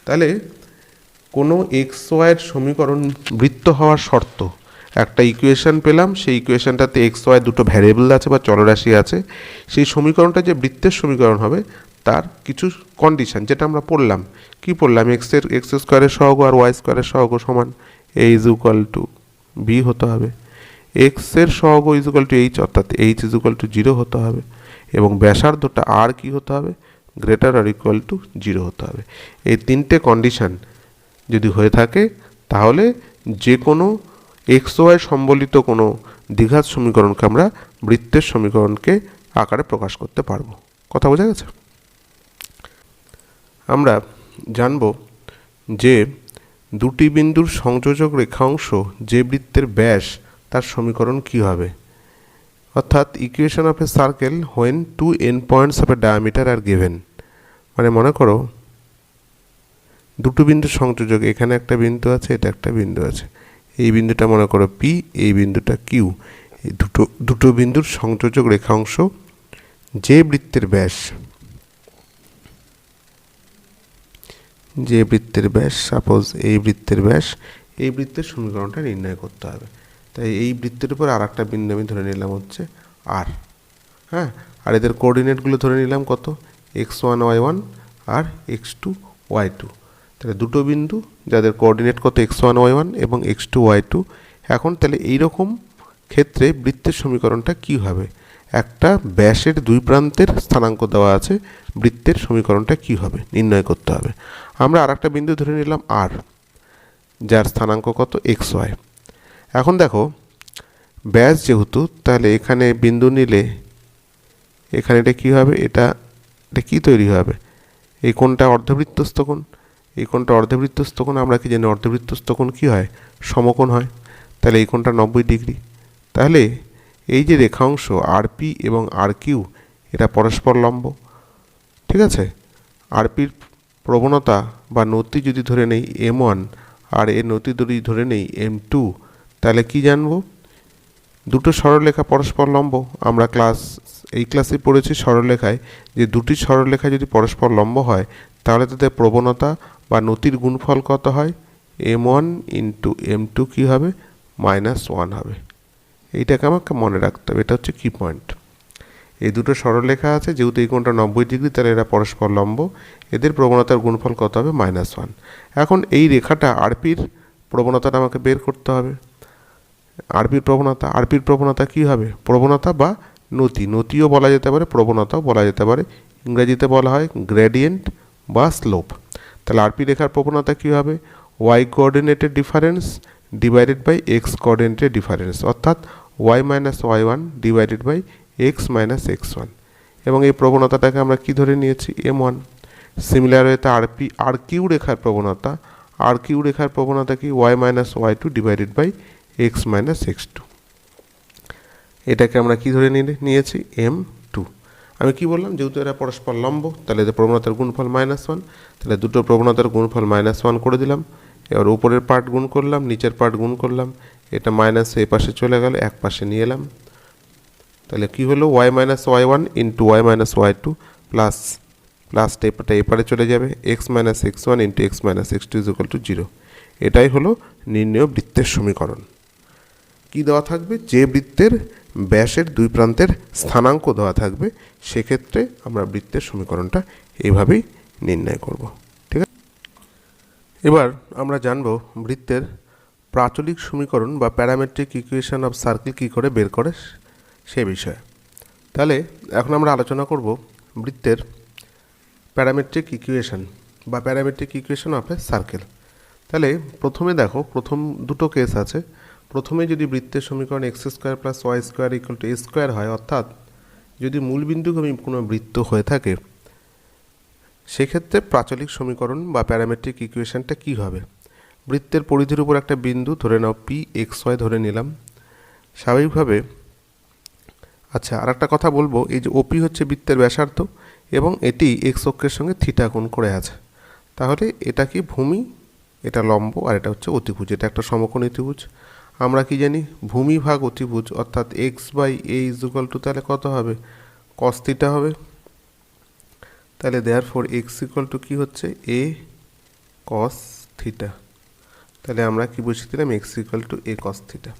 তাহলে কোনো এক্স ওয়াইয়ের সমীকরণ বৃত্ত হওয়ার শর্ত, একটা ইকুয়েশন পেলাম, সেই ইকুয়েশনটাতে এক্স ওয়াই দুটো ভ্যারিয়েবল আছে বা চলরাশি আছে, সেই সমীকরণটা যে বৃত্তের সমীকরণ হবে তার কিছু কন্ডিশন যেটা আমরা পড়লাম। কি পড়লাম? এক্স স্কোয়ারের সহগ আর ওয়াই স্কোয়ারের সহগ সমান এ ইজ ইকুয়াল টু বি হতে হবে এক্স এর সহগ ইজ ইকুয়াল টু এইচ, অর্থাৎ এইচ ইজ ইকুয়াল টু 0 হতে হবে, এবং ব্যাসার্ধটা আর কি হতে হবে, গ্রেটার আর ইকুয়াল টু 0 হতে হবে। এই তিনটে কন্ডিশন যদি হয়ে থাকে তাহলে যে কোনো এক্স ওয়াই সম্বলিত কোনো দ্বিঘাত সমীকরণকে আমরা বৃত্তের সমীকরণকে আকারে প্রকাশ করতে পারবো। কথা বোঝা গেছে? আমরা জানব যে দুটি বিন্দুর সংযোজক রেখাংশ যে বৃত্তের ব্যাস তার সমীকরণ কি হবে, অর্থাৎ equation of a circle when two end points of a diameter are given. মানে মনে করো দুটো বিন্দুর সংযোজক, এখানে একটা বিন্দু আছে, এটা একটা বিন্দু আছে, এই বিন্দুটা মনে করো পি, এই বিন্দুটা কিউ, এই দুটো বিন্দুর সংযোজক রেখাংশ যে বৃত্তের ব্যাস, যে বৃত্তের ব্যাস, সাপোজ এই বৃত্তের ব্যাস, এই বৃত্তের সমীকরণটা নির্ণয় করতে হবে। তাই এই বৃত্তের উপর আর একটা বিন্দু আমি ধরে নিলাম হচ্ছে আর, হ্যাঁ, আর এদের কোঅর্ডিনেটগুলো ধরে নিলাম কত, x1 y1 আর x2 y2। তাহলে দুটো বিন্দু যাদের কোঅর্ডিনেট কত x1 y1 এবং x2 y2। এখন তাহলে এইরকম ক্ষেত্রে বৃত্তের সমীকরণটা কি হবে, একটা ব্যাসের দুই প্রান্তের স্থানাঙ্ক দেওয়া আছে, বৃত্তের সমীকরণটা কি হবে নির্ণয় করতে হবে। আমরা আর একটা বিন্দু ধরে নিলাম আর, যার স্থানাঙ্ক কত xy। এখন দেখো ব্যাস যেহেতু, তাহলে এখানে বিন্দু নিলে এখানে এটা কী হবে, এটা কী তৈরি হবে, এই কোণটা অর্ধবৃত্তস্থ কোণ, এই কোণটা অর্ধবৃত্তস্থ কোণ। আমরা কি জানি অর্ধবৃত্তস্থ কোণ কী হয়, সমকোণ হয়। তাহলে এই কোণটা 90 ডিগ্রি। তাহলে এই যে রেখাংশ আরপি এবং আর কিউ এটা পরস্পর লম্ব, ঠিক আছে। আরপির প্রবণতা বা নতি যদি ধরে নেই m1 আর এর নতি যদি ধরে নেই m2, তাহলে কি জানবো, দুটো সরলরেখা পরস্পর লম্ব। আমরা এই ক্লাসে পড়েছি সরলরেখায় যে দুটি সরলরেখা যদি পরস্পর লম্ব হয় তাহলে তাদের প্রবণতা বা নতির গুণফল কত হয়, m1 ইন্টু m2 কী হবে, -1 হবে। এইটাকে আমাকে মনে রাখতে হবে, এটা হচ্ছে কি পয়েন্ট। এই দুটো সরলরেখা আছে, যেহেতু এই কোণটা 90 ডিগ্রি, তাহলে এরা পরস্পর লম্ব, এদের প্রবণতার গুণফল কত হবে, -1। এখন এই রেখাটা আরপির প্রবণতাটা আমাকে বের করতে হবে। আরপির প্রবণতা কি হবে, প্রবণতা বা নতিও বলা যেতে পারে, প্রবণতাও বলা যেতে পারে। ইংরেজিতে বলা হয় গ্রেডিয়েন্ট বা স্লোপ। তাহলে আরপি রেখার প্রবণতা কি হবে, ওয়াই কোঅর্ডিনেটের ডিফারেন্স ডিভাইডেড বাই এক্স কোঅর্ডিনেটের ডিফারেন্স, অর্থাৎ y minus y1 divided by x minus x1। এবং এই প্রবণতাটাকে আমরা কি ধরে নিয়েছি, m1। সিমিলার ওয়েতে আর কিউ রেখার প্রবণতা কি, y minus y2 divided by x minus x2। এটাকে আমরা কি ধরে নিয়েছি, m2। আমি কি বললাম, যেহেতু এরা পরস্পর লম্ব তাহলে এদের প্রবণতার গুণফল -1, তাহলে দুটো প্রবণতার গুণফল -1 করে দিলাম। এবার উপরের পার্ট গুণ করলাম, নিচের পার্ট গুণ করলাম, এটা মাইনাস এই পাশে চলে গেল, এক পাশে নিয়ে এলাম। তাহলে কি হলো, y minus y1 into y minus y2 প্লাসটা এপারে চলে যাবে, x minus x1 into x minus x2 is equal to 0। এটাই হলো নির্ণেয় বৃত্তের সমীকরণ। কি দেওয়া থাকবে, যে বৃত্তের ব্যাসের দুই প্রান্তের স্থানাঙ্ক দেওয়া থাকবে, সেক্ষেত্রে আমরা বৃত্তের সমীকরণটা এইভাবেই নির্ণয় করব। ঠিক আছে, এবার আমরা জানব বৃত্তের প্রাচলিক সমীকরণ বা প্যারামেট্রিক ইকুয়েশন অফ সার্কেল কী করে বের করে সে বিষয়ে। তাহলে এখন আমরা আলোচনা করব বৃত্তের প্যারামেট্রিক ইকুয়েশন বা parametric equation of a circle. তাহলে প্রথমে দেখো, প্রথম দুটো কেস আছে। প্রথমে যদি বৃত্তের সমীকরণ x² plus y² equal to a² হয়, অর্থাৎ যদি মূলবিন্দুগামী কোনো বৃত্ত হয়ে থাকে, সেক্ষেত্রে প্রাচলিক সমীকরণ বা প্যারামেট্রিক ইকুয়েশনটা কী হবে। বৃত্তের পরিধির উপর একটা বিন্দু ধরে নাও p xy ধরে নিলাম স্বাভাবিকভাবে। আচ্ছা, আর একটা কথা বলবো, এই যে ওপি হচ্ছে বৃত্তের ব্যাসার্ধ এবং এটি এক্স অক্ষের সঙ্গে থিটা কোণ করে আছে। তাহলে এটা কি ভূমি, এটা লম্ব, আর এটা হচ্ছে অতিভুজ, এটা একটা সমকোণ অতিভুজ। আমরা কি জানি, ভূমি ভাগ অতিভুজ, অর্থাৎ x by a is equal to তাহলে কত হবে, cos থিটা হবে। তাহলে দেয়ারফর x ইকুয়াল টু কী হচ্ছে, a cos থিটা। তাহলে আমরা কি বসিয়ে দিলাম, x equal to a cos theta.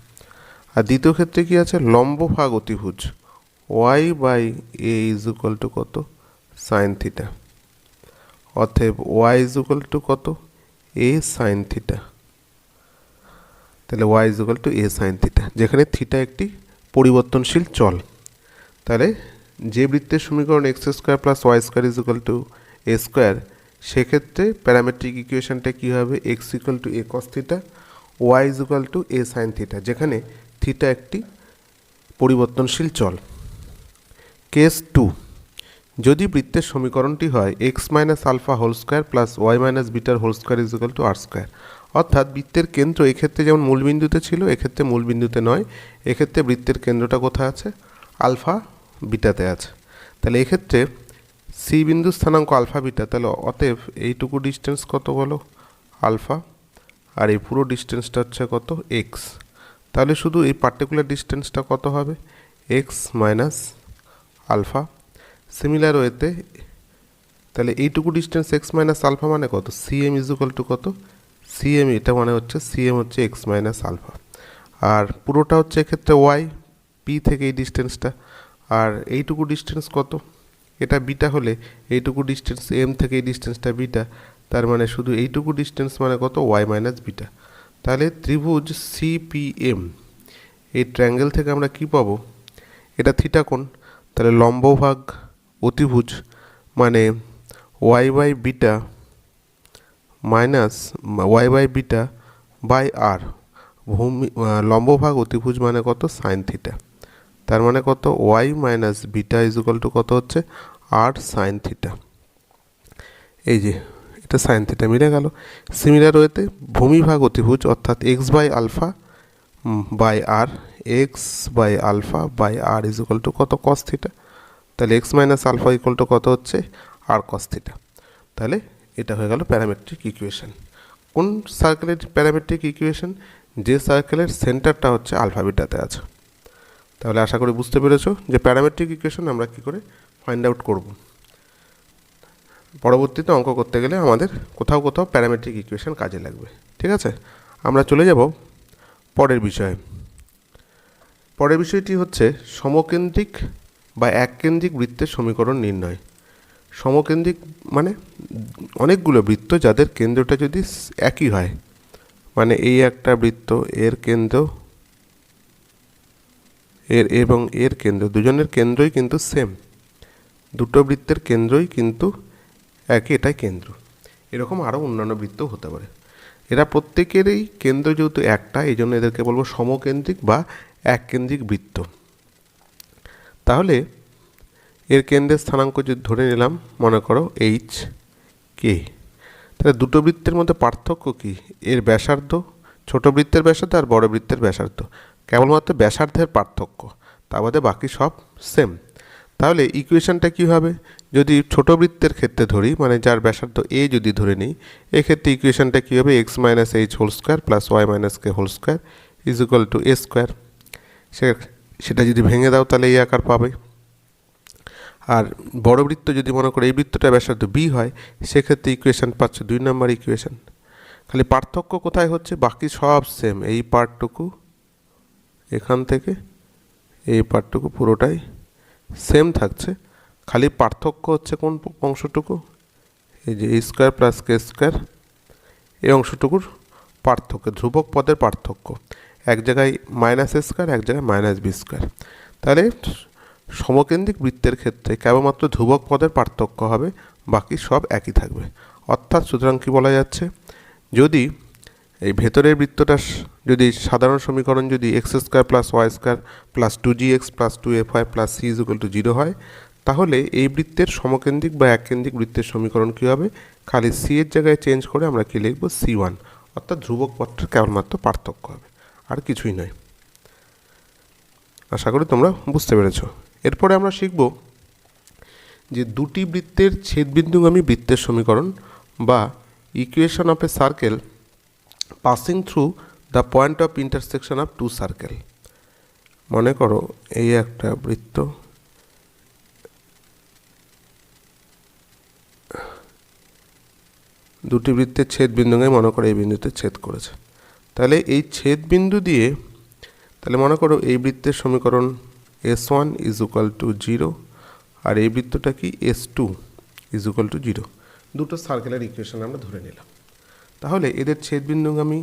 আর দ্বিতীয় ক্ষেত্রে কি আছে, লম্ব ভাগ অতিভুজ, y by a is equal to কত, সাইন থিটা। অতএব y ইজ ইকুয়াল টু কত, a সাইন থিটা। তাহলে y is equal to a sine theta, যেখানে থিটা একটি পরিবর্তনশীল চল। তাহলে যে বৃত্তের সমীকরণ x square plus Y square is equal to A square, সেক্ষেত্রে প্যারামেট্রিক ইকুয়েশনটা কী হবে? X equal to A cos theta, y is equal to a sine theta, যেখানে থিটা একটি পরিবর্তনশীল চল। কেস 2, যদি বৃত্তের সমীকরণটি হয় x minus alpha whole square plus Y minus বিটার whole square is equal to R square, অর্থাৎ বৃত্তের কেন্দ্র এক্ষেত্রে যেমন মূলবিন্দুতে ছিল, এক্ষেত্রে মূলবিন্দুতে নয়, এক্ষেত্রে বৃত্তের কেন্দ্রটা কোথায় আছে? আলফা বিটাতে আছে। তাহলে এক্ষেত্রে সি বিন্দু স্থানাঙ্ক আলফা বিটা, তাহলে অতএব এইটুকু ডিস্টেন্স কত বলো? আলফা, আর এই পুরো ডিস্টেন্সটা হচ্ছে কত? এক্স। তাহলে শুধু এই পার্টিকুলার ডিস্টেন্সটা কত হবে? X minus alpha. সিমিলার ওয়েতে তাহলে এইটুকু ডিস্টেন্স এক্স মাইনাস আলফা মানে কত? সিএম ইজ ইকুয়াল টু কত? সিএম, এটা মানে হচ্ছে সিএম হচ্ছে এক্স মাইনাস আলফা, আর পুরোটা হচ্ছে এক্ষেত্রে ওয়াই, পি থেকে এই ডিস্টেন্সটা, আর এইটুকু ডিস্টেন্স কত? এটা বিটা হলে এইটুকু ডিস্টেন্স এম থেকে এই ডিস্টেন্সটা বিটা, তার মানে শুধু এইটুকু ডিস্টেন্স মানে কত? Y minus beta. তাহলে ত্রিভুজ সিপিএম, এই ট্রায়াঙ্গেল থেকে আমরা কি পাবো? এটা থিটা কোণ, তাহলে লম্বভাগ অতিভুজ মানে y by beta minus y by beta by r, লম্বভাগ অতিভুজ মানে কত? সাইন থিটা, তার মানে কত? Y minus beta is equal to কত হচ্ছে? R sine theta. এই যে এটা সাইন থিটা মিলে গেল। সিমিলার ওয়েতে ভূমিভাগ অতিভুজ অর্থাৎ x by alpha by r, x by alpha by r is equal to কত? Cos theta. তাহলে x minus alpha equal to কত হচ্ছে? R cos theta. তাহলে এটা হয়ে গেল প্যারামেট্রিক ইকুয়েশন। কোন সার্কেলের প্যারামেট্রিক ইকুয়েশন? যে সার্কেলের সেন্টারটা হচ্ছে আলফা বিটাতে আছে। তাহলে আশা করি বুঝতে পেরেছো যে প্যারামেট্রিক ইকুয়েশন আমরা কি করে ফাইন্ড আউট করব। পরবর্তীতে অঙ্ক করতে গেলে আমাদের কোথাও কোথাও প্যারামেট্রিক ইকুয়েশন কাজে লাগবে। ঠিক আছে, আমরা চলে যাব পরের বিষয়ে। পরের বিষয়টি হচ্ছে সমকেন্দ্রিক বা এককেন্দ্রিক বৃত্তের সমীকরণ নির্ণয়। সমকেন্দ্রিক মানে অনেকগুলো বৃত্ত যাদের কেন্দ্রটা যদি একই হয়, মানে এই একটা বৃত্ত, এর কেন্দ্র এবং এর কেন্দ্র, দুজনের কেন্দ্রই কিন্তু সেম, দুটো বৃত্তের কেন্দ্রই কিন্তু একই, এটাই কেন্দ্র। এরকম আরও অন্যান্য বৃত্তও হতে পারে। এরা প্রত্যেকেরই কেন্দ্র যেহেতু একটা, এই জন্য এদেরকে বলবো সমকেন্দ্রিক বা এককেন্দ্রিক বৃত্ত। তাহলে এর কেন্দ্রের স্থানাঙ্ক যদি ধরে নিলাম, মনে করো এইচ কে, তাহলে দুটো বৃত্তের মধ্যে পার্থক্য কি? এর ব্যাসার্ধ, ছোট বৃত্তের ব্যাসার্ধ আর বড় বৃত্তের ব্যাসার্ধ, কেবলমাত্র ব্যাসার্ধের পার্থক্য, তা বাদে বাকি সব সেম। তাহলে ইকুয়েশনটা কী হবে? যদি ছোট বৃত্তের ক্ষেত্রে ধরি, মানে যার ব্যাসার্ধ এ যদি ধরে নিই, এক্ষেত্রে ইকুয়েশনটা কী হবে? X minus H whole square plus Y minus K whole square is equal to A square. সেটা যদি ভেঙে দাও তাহলে এই আকার পাবে। আর বড় বৃত্ত যদি মনে করো এই বৃত্তটা ব্যাসার্ধ বি হয়, সেক্ষেত্রে ইকুয়েশন পাচ্ছ 2 নম্বর ইকুয়েশন। খালি পার্থক্য কোথায় হচ্ছে? বাকি সব সেম, এই পার্টটুকু এখান থেকে এই পার্টটুকু পুরোটাই সেম থাকছে, খালি পার্থক্য হচ্ছে কোন অংশটুকু? এই যে এ স্কোয়ার প্লাস কে স্কোয়ার, এই অংশটুকুর পার্থক্য, ধ্রুবক পদের পার্থক্য, এক জায়গায় মাইনাস এ স্কোয়ার, এক জায়গায় মাইনাস বি স্কোয়ার। তাহলে সমকেন্দ্রিক বৃত্তের ক্ষেত্রে কেবলমাত্র ধ্রুবক পদের পার্থক্য হবে, বাকি সব একই থাকবে। অর্থাৎ সুতরাং কি বলা যাচ্ছে? যদি এই ভেতরের বৃত্তটা যদি সাধারণ সমীকরণ যদি x square plus Y square plus 2gx plus 2fy plus c is equal to 0 হয়, তাহলে এই বৃত্তের সমকেন্দ্রিক বা এককেন্দ্রিক বৃত্তের সমীকরণ কী হবে? খালি সি এর জায়গায় চেঞ্জ করে আমরা কী লিখব? C1, অর্থাৎ ধ্রুবক পদটার কেবলমাত্র পার্থক্য হবে, আর কিছুই নয়। আশা করি তোমরা বুঝতে পেরেছ। এরপরে আমরা শিখব যে দুটি বৃত্তের ছেদবিন্দুগামী বৃত্তের সমীকরণ বা equation of a circle passing through the point of intersection of two circle. মনে করো এই একটা বৃত্ত, দুটি বৃত্তের ছেদ বিন্দুকে মনে করো এই বিন্দুতে ছেদ করেছে, তাহলে এই ছেদ বিন্দু দিয়ে, তাহলে মনে করো এই বৃত্তের সমীকরণ S1 ইজ ইকুয়াল টু 0 আর এই বৃত্তটা কি S2 ইজ ইকুয়াল টু 0। দুটো সার্কেলের ইকুয়েশন আমরা ধরে নিলাম। তাহলে এদের ছেদবিন্দুগামী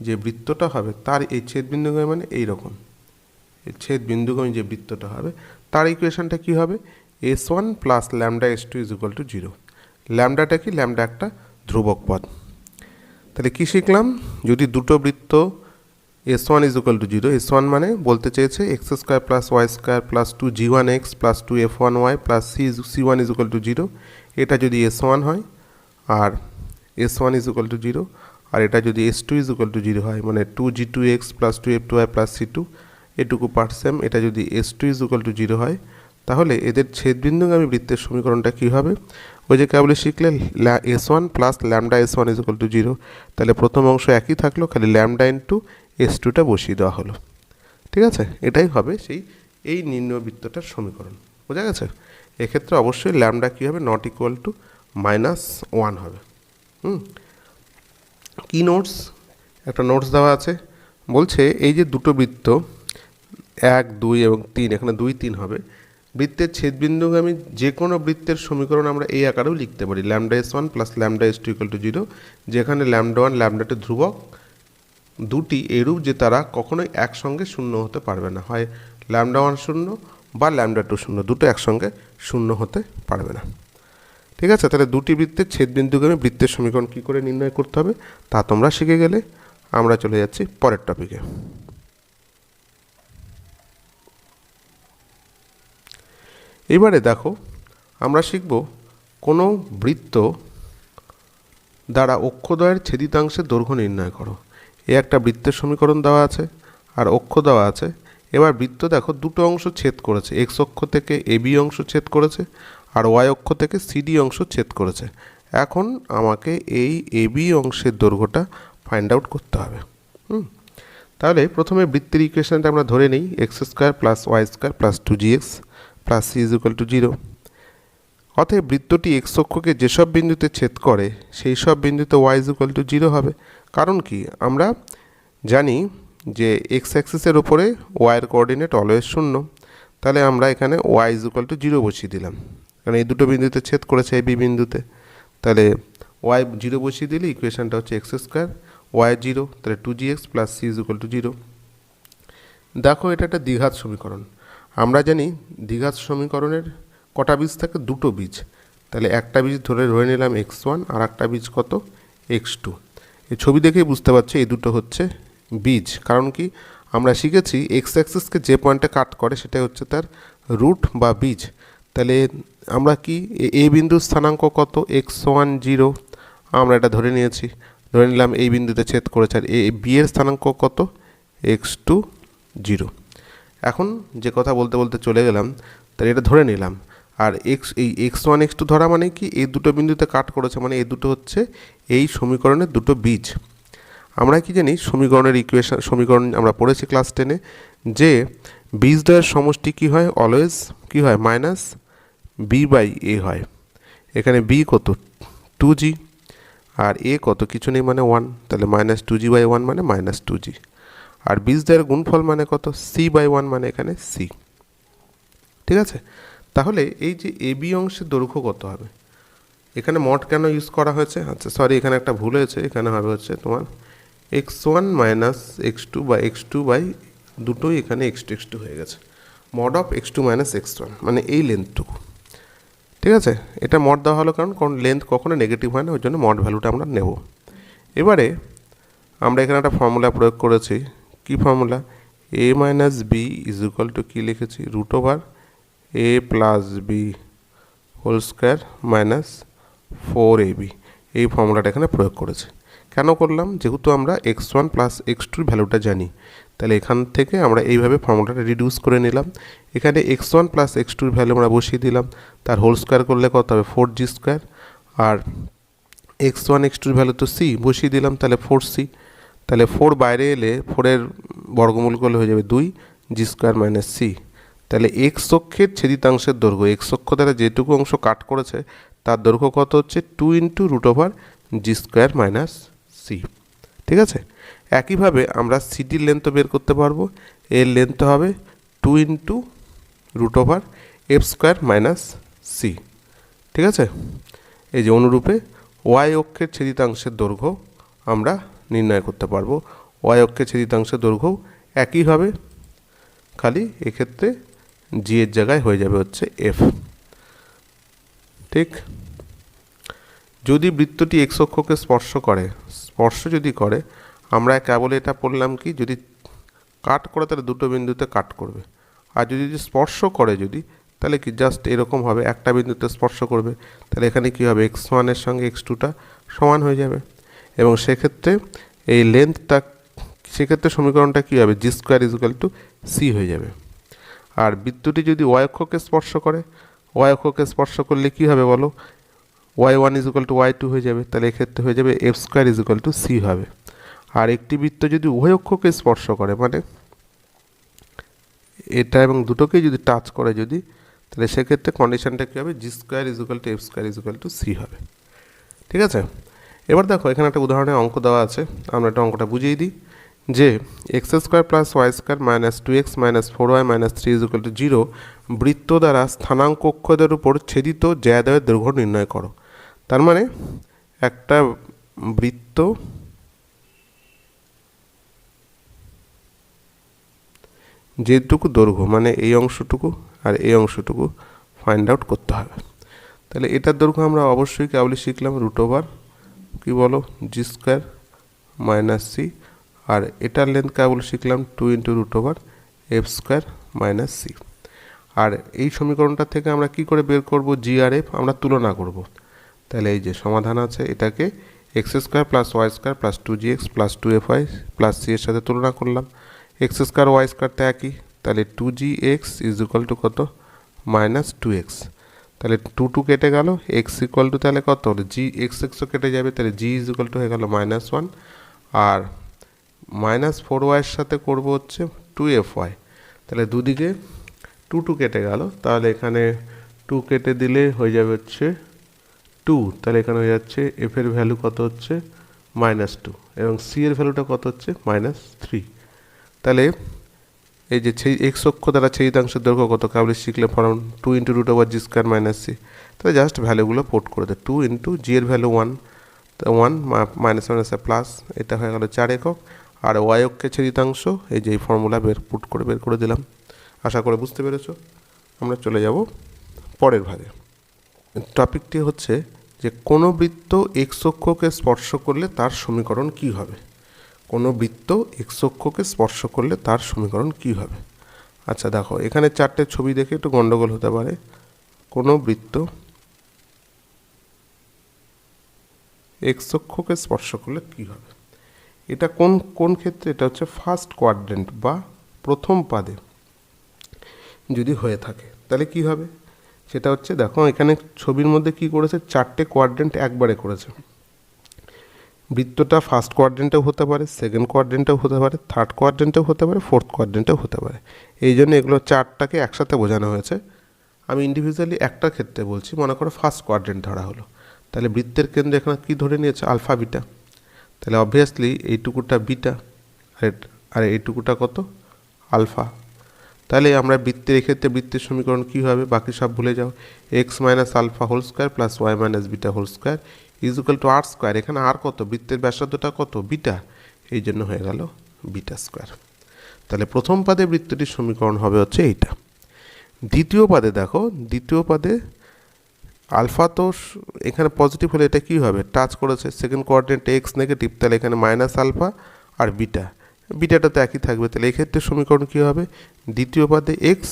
যে বৃত্তটা হবে তার এই ছেদবিন্দুগামী মানে এইরকম, এই ছেদবিন্দুগামী যে বৃত্তটা হবে তার ইকুয়েশনটা কী হবে, s1 plus lambda s2 is equal to 0। ল্যামডাটা কি, ল্যামডা একটা ধ্রুবক পদ। তাহলে কী শিখলাম, যদি দুটো বৃত্ত s1 is equal to 0, s1 মানে বলতে চেয়েছে x square plus Y square plus 2g1x plus 2f1y plus c1 is equal to 0, এটা যদি s1 হয় আর s1 ইজ ইকুয়াল টু 0, আর এটা যদি s2 ইজ ইকুয়াল টু 0 হয় মানে 2g2x plus 2f2y plus c2, এটুকু পার্ট সেম, এটা যদি s2 ইজ ইকুয়াল টু 0 হয়, তাহলে এদের ছেদবিন্দুগামী বৃত্তের সমীকরণটা কী হবে, ওই যে কেবল শিখলে s1 plus lambda s1 is equal to 0, তাহলে প্রথম অংশ একই থাকলো, খালি ল্যামডা ইন্টু s2টা বসিয়ে দেওয়া হলো। ঠিক আছে, এটাই হবে সেই এই নির্ণয় বৃত্তটার সমীকরণ। বোঝা গেছে? এক্ষেত্রে অবশ্যই ল্যামডা কী হবে, নট ইকুয়াল টু -1 হবে। কি নোটস, একটা নোটস দেওয়া আছে, বলছে এই যে দুটো বৃত্ত 1, 2 এবং 3, এখানে 2, 3 হবে, বৃত্তের ছেদবিন্দুগামী যে কোনো বৃত্তের সমীকরণ আমরা এই আকারেও লিখতে পারি, lambda s1 plus lambda s2 equal to 0, যেখানে ল্যামডা 1 ল্যামডা 2 ধ্রুবক, দুটি এরূপ যে তারা কখনোই একসঙ্গে শূন্য হতে পারবে না, হয় ল্যামডা 1 শূন্য বা ল্যামডা 2 শূন্য, দুটো একসঙ্গে শূন্য হতে পারবে না। ঠিক আছে, তাহলে দুটি বৃত্তের ছেদবিন্দুগামী বৃত্তের সমীকরণ কী করে নির্ণয় করতে হবে তা তোমরা শিখে গেলে। আমরা চলে যাচ্ছি পরের টপিকে। এবারে দেখো, আমরা শিখব কোনো বৃত্ত দ্বারা অক্ষদ্বয়ের ছেদিতাংশের দৈর্ঘ্য নির্ণয় করো। এ একটা বৃত্তের সমীকরণ দেওয়া আছে আর অক্ষ দেওয়া আছে। এবার বৃত্ত দেখো দুটো অংশ ছেদ করেছে, এক্স অক্ষ থেকে এবি অংশ ছেদ করেছে আর ওয়াই অক্ষ থেকে সিডি অংশ ছেদ করেছে। এখন আমাকে এই এবি অংশের দৈর্ঘ্যটা ফাইন্ড আউট করতে হবে। তাহলে প্রথমে বৃত্তের ইকুয়েশনটা আমরা ধরে নিই, x square plus Y square plus 2gx plus c is equal to 0। অতএব বৃত্তটি এক্স অক্ষকে যেসব বিন্দুতে ছেদ করে সেই সব বিন্দুতে ওয়াই ইজ ইকুয়াল টু 0 হবে। কারণ কি, আমরা জানি যে এক্স অ্যাক্সিসের উপরে ওয়াইয়ের কোঅর্ডিনেট অলওয়েজ 0, তাহলে আমরা এখানে ওয়াই ইজ ইকুয়াল টু 0 বসিয়ে দিলাম, কারণ এই দুটো বিন্দুতে ছেদ করেছে এই বি বিন্দুতে। তাহলে ওয়াই 0 বসিয়ে দিলে ইকুয়েশনটা হচ্ছে এক্স স্কোয়ার ওয়াই 0, তাহলে 2gx plus c is equal to 0। দেখো, এটা একটা দ্বিঘাত সমীকরণ। আমরা জানি দ্বিঘাত সমীকরণের কটা বীজ থাকে, দুটো বীজ। তাহলে একটা বীজ ধরে নিলাম x1 আর একটা বীজ কত, x2। এই ছবি দেখেই বুঝতে পারছি এই দুটো হচ্ছে বীজ। কারণ কি, আমরা শিখেছি এক্স অ্যাক্সিসকে যে পয়েন্টে কাট করে সেটাই হচ্ছে তার রুট বা বীজ। তাহলে আমরা কি এই বিন্দুর স্থানাঙ্ক কত, x1 0, আমরা এটা ধরে নিয়েছি, ধরে নিলাম এই বিন্দুতে ছেদ করেছে। আর এই বি এর স্থানাঙ্ক কত, x2 0। এখন যে কথা বলতে বলতে চলে গেলাম, তাহলে এটা ধরে নিলাম। আর এই x1 x2 ধরা মানে কি, এই দুটো বিন্দুতে কাট করেছে, মানে এই দুটো হচ্ছে এই সমীকরণের দুটো বীজ। আমরা কি জানি সমীকরণ আমরা পড়েছি ক্লাস 10-এ যে বীজদ্বয়ের সমষ্টি কি হয়, অলওয়েজ কি হয়, মাইনাস বি বাই এ হয়। এখানে বি কত, 2g, আর এ কত, কিছু নেই মানে 1, তাহলে মাইনাস 2g বাই 1 মানে মাইনাস 2g। আর বীজদ্বয়ের গুণফল মানে কত, সি বাই 1 মানে এখানে সি। ঠিক আছে, তাহলে এই যে এ বি অংশের দৈর্ঘ্য কত হবে, এখানে মড কেন ইউজ করা হয়েছে, আচ্ছা সরি এখানে একটা ভুল হয়েছে, এখানে হবে হচ্ছে তোমার x1 মাইনাস x2 বা x2 বাই দুটোই এখানে x2 হয়ে গেছে, mod of x2 minus x1 মানে এই লেন্থটুকু। ঠিক আছে, এটা মড দেওয়া হলো কারণ লেন্থ কখনো নেগেটিভ হয় না, ওই জন্য মড ভ্যালুটা আমরা নেব। এবারে আমরা এখানে একটা ফর্মুলা প্রয়োগ করেছি, কি formula, a minus b is equal to কী লিখেছি, root over a plus b whole square minus 4ab, এই ফর্মুলাটা এখানে প্রয়োগ করেছি। কেন করলাম, যেহেতু আমরা x1 প্লাস x2 ভ্যালুটা জানি, তাহলে এখান থেকে আমরা এইভাবে ফর্মুলাটা রিডিউস করে নিলাম। এখানে x1 প্লাস x2 ভ্যালু আমরা বসিয়ে দিলাম, তার হোল স্কোয়ার করলে কত হবে, 4g স্কোয়ার, আর x1 x2 ভ্যালু তো c বসিয়ে দিলাম, তাহলে 4c। তাহলে 4 বাইরে এলে 4-এর বর্গমূল করলে হয়ে যাবে 2g স্কোয়ার মাইনাস c। তাহলে এক্স অক্ষের ছেদিতাংশের দৈর্ঘ্য, এক্স অক্ষ দ্বারা যেটুকু অংশ কাট করেছে তার দৈর্ঘ্য কত হচ্ছে, 2 into root over G square minus c. ঠিক আছে, একইভাবে আমরা সিডির লেন্থ বের করতে পারবো, এর লেন্থ হবে 2 into root over f square minus c. ঠিক আছে, এই যে অনুরূপে ওয়াই অক্ষের ছেদিতাংশের দৈর্ঘ্য আমরা নির্ণয় করতে পারবো, ওয়াই অক্ষে ছেদিতাংশের দৈর্ঘ্যও একই হবে, খালি এক্ষেত্রে জি এর জায়গায় হয়ে যাবে হচ্ছে এফ। ঠিক, যদি বৃত্তটি এক্স অক্ষকে স্পর্শ যদি করে, আমরা কেবল এটা পড়লাম কি, যদি কাট করে তাহলে দুটো বিন্দুতে কাট করবে, আর যদি স্পর্শ করে যদি, তাহলে কি জাস্ট এরকম হবে, একটা বিন্দুতে স্পর্শ করবে, তাহলে এখানে কি হবে, x1 এর সঙ্গে x2টা সমান হয়ে যাবে, এবং সেক্ষেত্রে এই লেন্থটা, সেক্ষেত্রে সমীকরণটা কী হবে, g square is equal to C হয়ে যাবে। আর বৃত্তটি যদি ওয়াই অক্ষকে স্পর্শ করে, ওয়াই অক্ষকে স্পর্শ করলে কি হবে বলো, y1 ইজুকাল টু y2 হয়ে যাবে, তাহলে এক্ষেত্রে হয়ে যাবে f square is equal to c হবে। আর একটি বৃত্ত যদি উভয় অক্ষকে স্পর্শ করে, মানে এটা এবং দুটোকেই যদি টাচ করে যদি, তাহলে সেক্ষেত্রে কন্ডিশনটা কী হবে, g square is equal to f square is equal to c হবে। ঠিক আছে, এবার দেখো এখানে একটা উদাহরণের অঙ্ক দেওয়া আছে, আমরা একটা অঙ্কটা বুঝিয়ে দিই, যে x square plus Y square minus 2x minus 4y minus 3 is equal to 0 বৃত্ত দ্বারা স্থানাঙ্ক অক্ষদের উপর ছেদিত জ্যাদয়ের দৈর্ঘ্য নির্ণয় করো। তার মানে একটা বৃত্ত যেটুকু দৈর্ঘ্য, মানে এই অংশটুকু আর এই অংশটুকু ফাইন্ড আউট করতে হবে। তাহলে এটার দৈর্ঘ্য আমরা অবশ্যই কেবলই শিখলাম রুট ওভার কী বলো, জি স্কোয়ার মাইনাস সি, আর এটার লেন্থ কেবল শিখলাম 2 into root over f square minus c. আর এই সমীকরণটা থেকে আমরা কি করে বের করব, জি আর এফ আমরা তুলনা করব। তাহলে এই যে সমাধান আছে, এটাকে x square plus Y square plus 2gx plus 2fy plus c এর সাথে তুলনা করলাম। এক্স স্কোয়ার ওয়াই স্কোয়ার তো একই, তাহলে 2gx ইজ ইকুয়াল টু কত, মাইনাস 2x, তাহলে 2 কেটে গেল, এক্স ইকুয়াল টু তাহলে কত হলো, জি এক্স এক্সও কেটে যাবে, তাহলে জি ইজ ইকুয়াল টু হয়ে গেল -1, আর মাইনাস 4y সাথে করব হচ্ছে 2fy, তাহলে দুদিকে 2 কেটে গেল, তাহলে এখানে 2 কেটে দিলে হয়ে যাবে হচ্ছে 2, তাহলে এখানে হয়ে যাচ্ছে এফ এর ভ্যালু কত হচ্ছে -2, এবং সি এর ভ্যালুটা কত হচ্ছে -3। তাহলে এই যে এক্স অক্ষ দ্বারা ছেদিতাংশের দৈর্ঘ্য কত, কেবল শিখলে form 2 into root over G square minus C, তাহলে জাস্ট ভ্যালুগুলো পোর্ট করে দেয়, 2 ইন্টু জি এর ভ্যালু 1, তো 1 মাইনাস মাইনাসে প্লাস, এটা হয়ে গেল 4 একক, আর ওয়াই অক্ষে ছেদিতাংশ এই যে এই ফর্মুলা বের করে দিলাম। আশা করে বুঝতে পেরেছো। আমরা চলে যাব পরের ভাগে। টপিকটি হচ্ছে যে কোনো বৃত্ত এক্স অক্ষকে স্পর্শ করলে তার সমীকরণ কী হবে, কোনো বৃত্ত এক্স অক্ষকে স্পর্শ করলে তার সমীকরণ কী হবে। আচ্ছা দেখো এখানে 4টে ছবি দেখে একটু গন্ডগোল হতে পারে। কোনো বৃত্ত এক্স অক্ষকে স্পর্শ করলে কী হবে, এটা কোন ক্ষেত্রে, এটা হচ্ছে ফার্স্ট কোয়াড্রেন্ট বা প্রথম পাদে যদি হয়ে থাকে তাহলে কি হবে, সেটা হচ্ছে দেখো এখানে ছবির মধ্যে কি করেছে, 4টে কোয়াড্রেন্ট একবারে করেছে। বৃত্তটা ফার্স্ট কোয়াড্রেন্টেও হতে পারে, সেকেন্ড কোয়াড্রেন্টেও হতে পারে, থার্ড কোয়াড্রেন্টেও হতে পারে, ফোর্থ কোয়াড্রেন্টেও হতে পারে, এই জন্য এগুলো 4টাকে একসাথে বোঝানো হয়েছে। আমি ইন্ডিভিজুয়ালি একটা ক্ষেত্রে বলছি, মনে করো ফার্স্ট কোয়াড্রেন্ট ধরা হলো, তাহলে বৃত্তের কেন্দ্রে এখানে কী ধরে নিয়েছে, আলফা বিটা, তাহলে অবভিয়াসলি এইটুকুটা বিটা আর এইটুকুটা কত, আলফা। তাহলে আমরা বৃত্তের এক্ষেত্রে বৃত্তের সমীকরণ কী হবে, বাকি সব ভুলে যাও, x minus alpha whole square plus Y minus beta whole square is equal to R square, এখানে আর কত, বৃত্তের ব্যাসার্ধটা কত, বিটা, এই জন্য হয়ে গেল বিটা স্কোয়ার। তাহলে প্রথম পাদে বৃত্তটির সমীকরণ হবে হচ্ছে এইটা। দ্বিতীয় পাদে দেখো, দ্বিতীয় পাদে আলফা তো এখানে পজিটিভ হলে এটা কী হবে, টাচ করেছে, সেকেন্ড কোয়াড্রেন্ট এক্স নেগেটিভ, তাহলে এখানে মাইনাস আলফা আর বিটাটা তো একই থাকবে, তাহলে এক্ষেত্রে সমীকরণ কী হবে, দ্বিতীয় পাদে x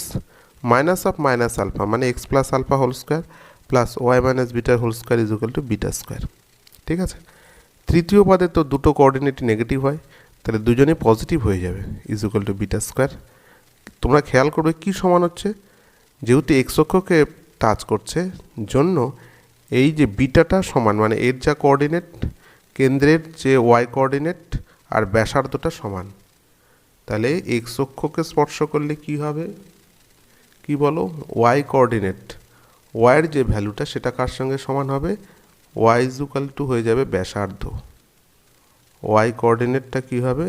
minus of minus alpha মানে x plus alpha whole square plus Y minus বিটার whole square is equal to beta square. ঠিক আছে, তৃতীয় পাদে তো দুটো কোঅর্ডিনেটই নেগেটিভ হয়, তাহলে দুজনেই পজিটিভ হয়ে যাবে is equal to beta square. তোমরা খেয়াল করবে কী সমান হচ্ছে, যেহেতু এক্স অক্ষকে টাচ করছে জন্য এই যে বিটাটা সমান, মানে এর যা কোঅর্ডিনেট, কেন্দ্রের যে ওয়াই কোঅর্ডিনেট আর ব্যাসার্ধটা সমান, তাহলে এক্স অক্ষকে স্পর্শ করলে কি হবে, কি বলো, ওয়াই কোঅর্ডিনেট, ওয়াইয়ের যে ভ্যালুটা সেটা কার সঙ্গে সমান হবে, ওয়াই ইজ ইকুয়াল টু হয়ে যাবে ব্যাসার্ধ, ওয়াই কোঅর্ডিনেটটা কী হবে,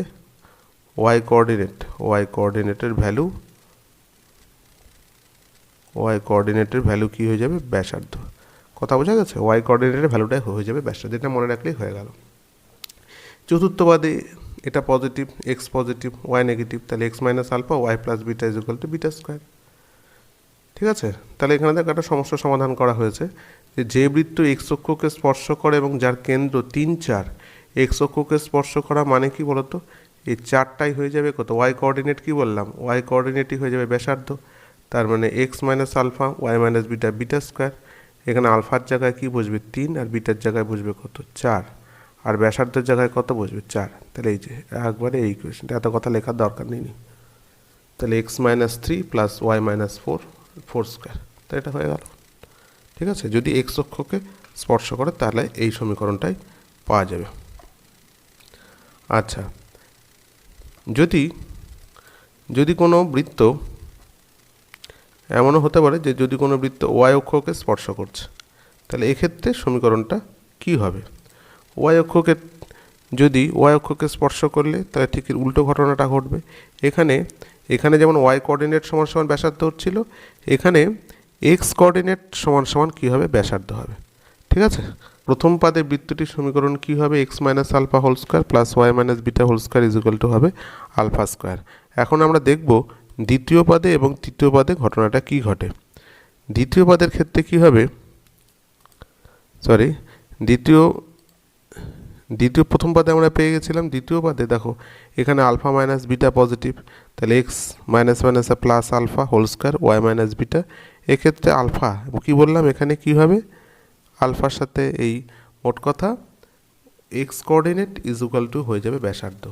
ওয়াই কোঅর্ডিনেটের ভ্যালু কী হয়ে যাবে, ব্যাসার্ধ। কথা বোঝা গেছে, ওয়াই কোঅর্ডিনেটের ভ্যালুটাই হয়ে যাবে ব্যাসার্ধ, এটা মনে রাখলেই হয়ে গেল। চতুর্থ পাদে এটা positive, x positive, y negative, তাহলে x minus alpha y plus beta is equal to beta square. ঠিক আছে, তাহলে এখানে দেখো একটা সমস্যা সমাধান করা হয়েছে যে বৃত্ত এক্স অক্ষকে স্পর্শ করে এবং যার কেন্দ্র 3, 4, এক্স অক্ষকে স্পর্শ করা মানে কি বলতো, এই 4টাই হয়ে যাবে কত, ওয়াই কোঅর্ডিনেট কি বললাম, ওয়াই কোঅর্ডিনেটই হয়ে যাবে ব্যাসার্ধ। তার মানে x minus alpha y minus beta beta square. এখানে আলফার জায়গায় কি বসবে 3 আর বিটার জায়গায় বসবে কত 4 আর ব্যাসার্ধের জায়গায় কত বসবে 4। তাহলে এই যে একবারে এই ইকুয়েশনটা, এত কথা লেখার দরকার নেই। তাহলে x minus 3 plus Y minus 4 square, তাই এটা হয়ে গেল। ঠিক আছে, যদি এক্স অক্ষকে স্পর্শ করে তাহলে এই সমীকরণটাই পাওয়া যাবে। আচ্ছা, যদি কোনো বৃত্ত এমনও হতে পারে যে যদি কোনো বৃত্ত ওয়াই অক্ষকে স্পর্শ করছে, তাহলে এক্ষেত্রে সমীকরণটা কি হবে, ওয়াই অক্ষকে স্পর্শ করলে তাহলে ঠিক উল্টো ঘটনাটা ঘটবে। এখানে যেমন ওয়াই কোঅর্ডিনেট সমান সমান ব্যাসার্ধ হচ্ছিল, এখানে এক্স কোঅর্ডিনেট সমান সমান কী হবে, ব্যাসার্ধ হবে। ঠিক আছে, প্রথম পাদে বৃত্তটির সমীকরণ কি হবে, x minus alpha whole square plus Y minus beta whole square is equal to হবে আলফা স্কোয়ার। এখন আমরা দেখব দ্বিতীয় পাদে এবং তৃতীয় পাদে ঘটনাটা কি ঘটে। দ্বিতীয় পাদের ক্ষেত্রে কি হবে, প্রথম পাদে আমরা পেয়ে গেছিলাম, দ্বিতীয় পাদে দেখো এখানে আলফা মাইনাস বিটা পজিটিভ, তাহলে এক্স মাইনাস মাইনাসে plus alpha whole square y minus beta. এক্ষেত্রে আলফা কি বললাম, এখানে কি হবে, আলফার সাথে এই মোট কথা x coordinate is equal to হয়ে যাবে ব্যাসার্ধ।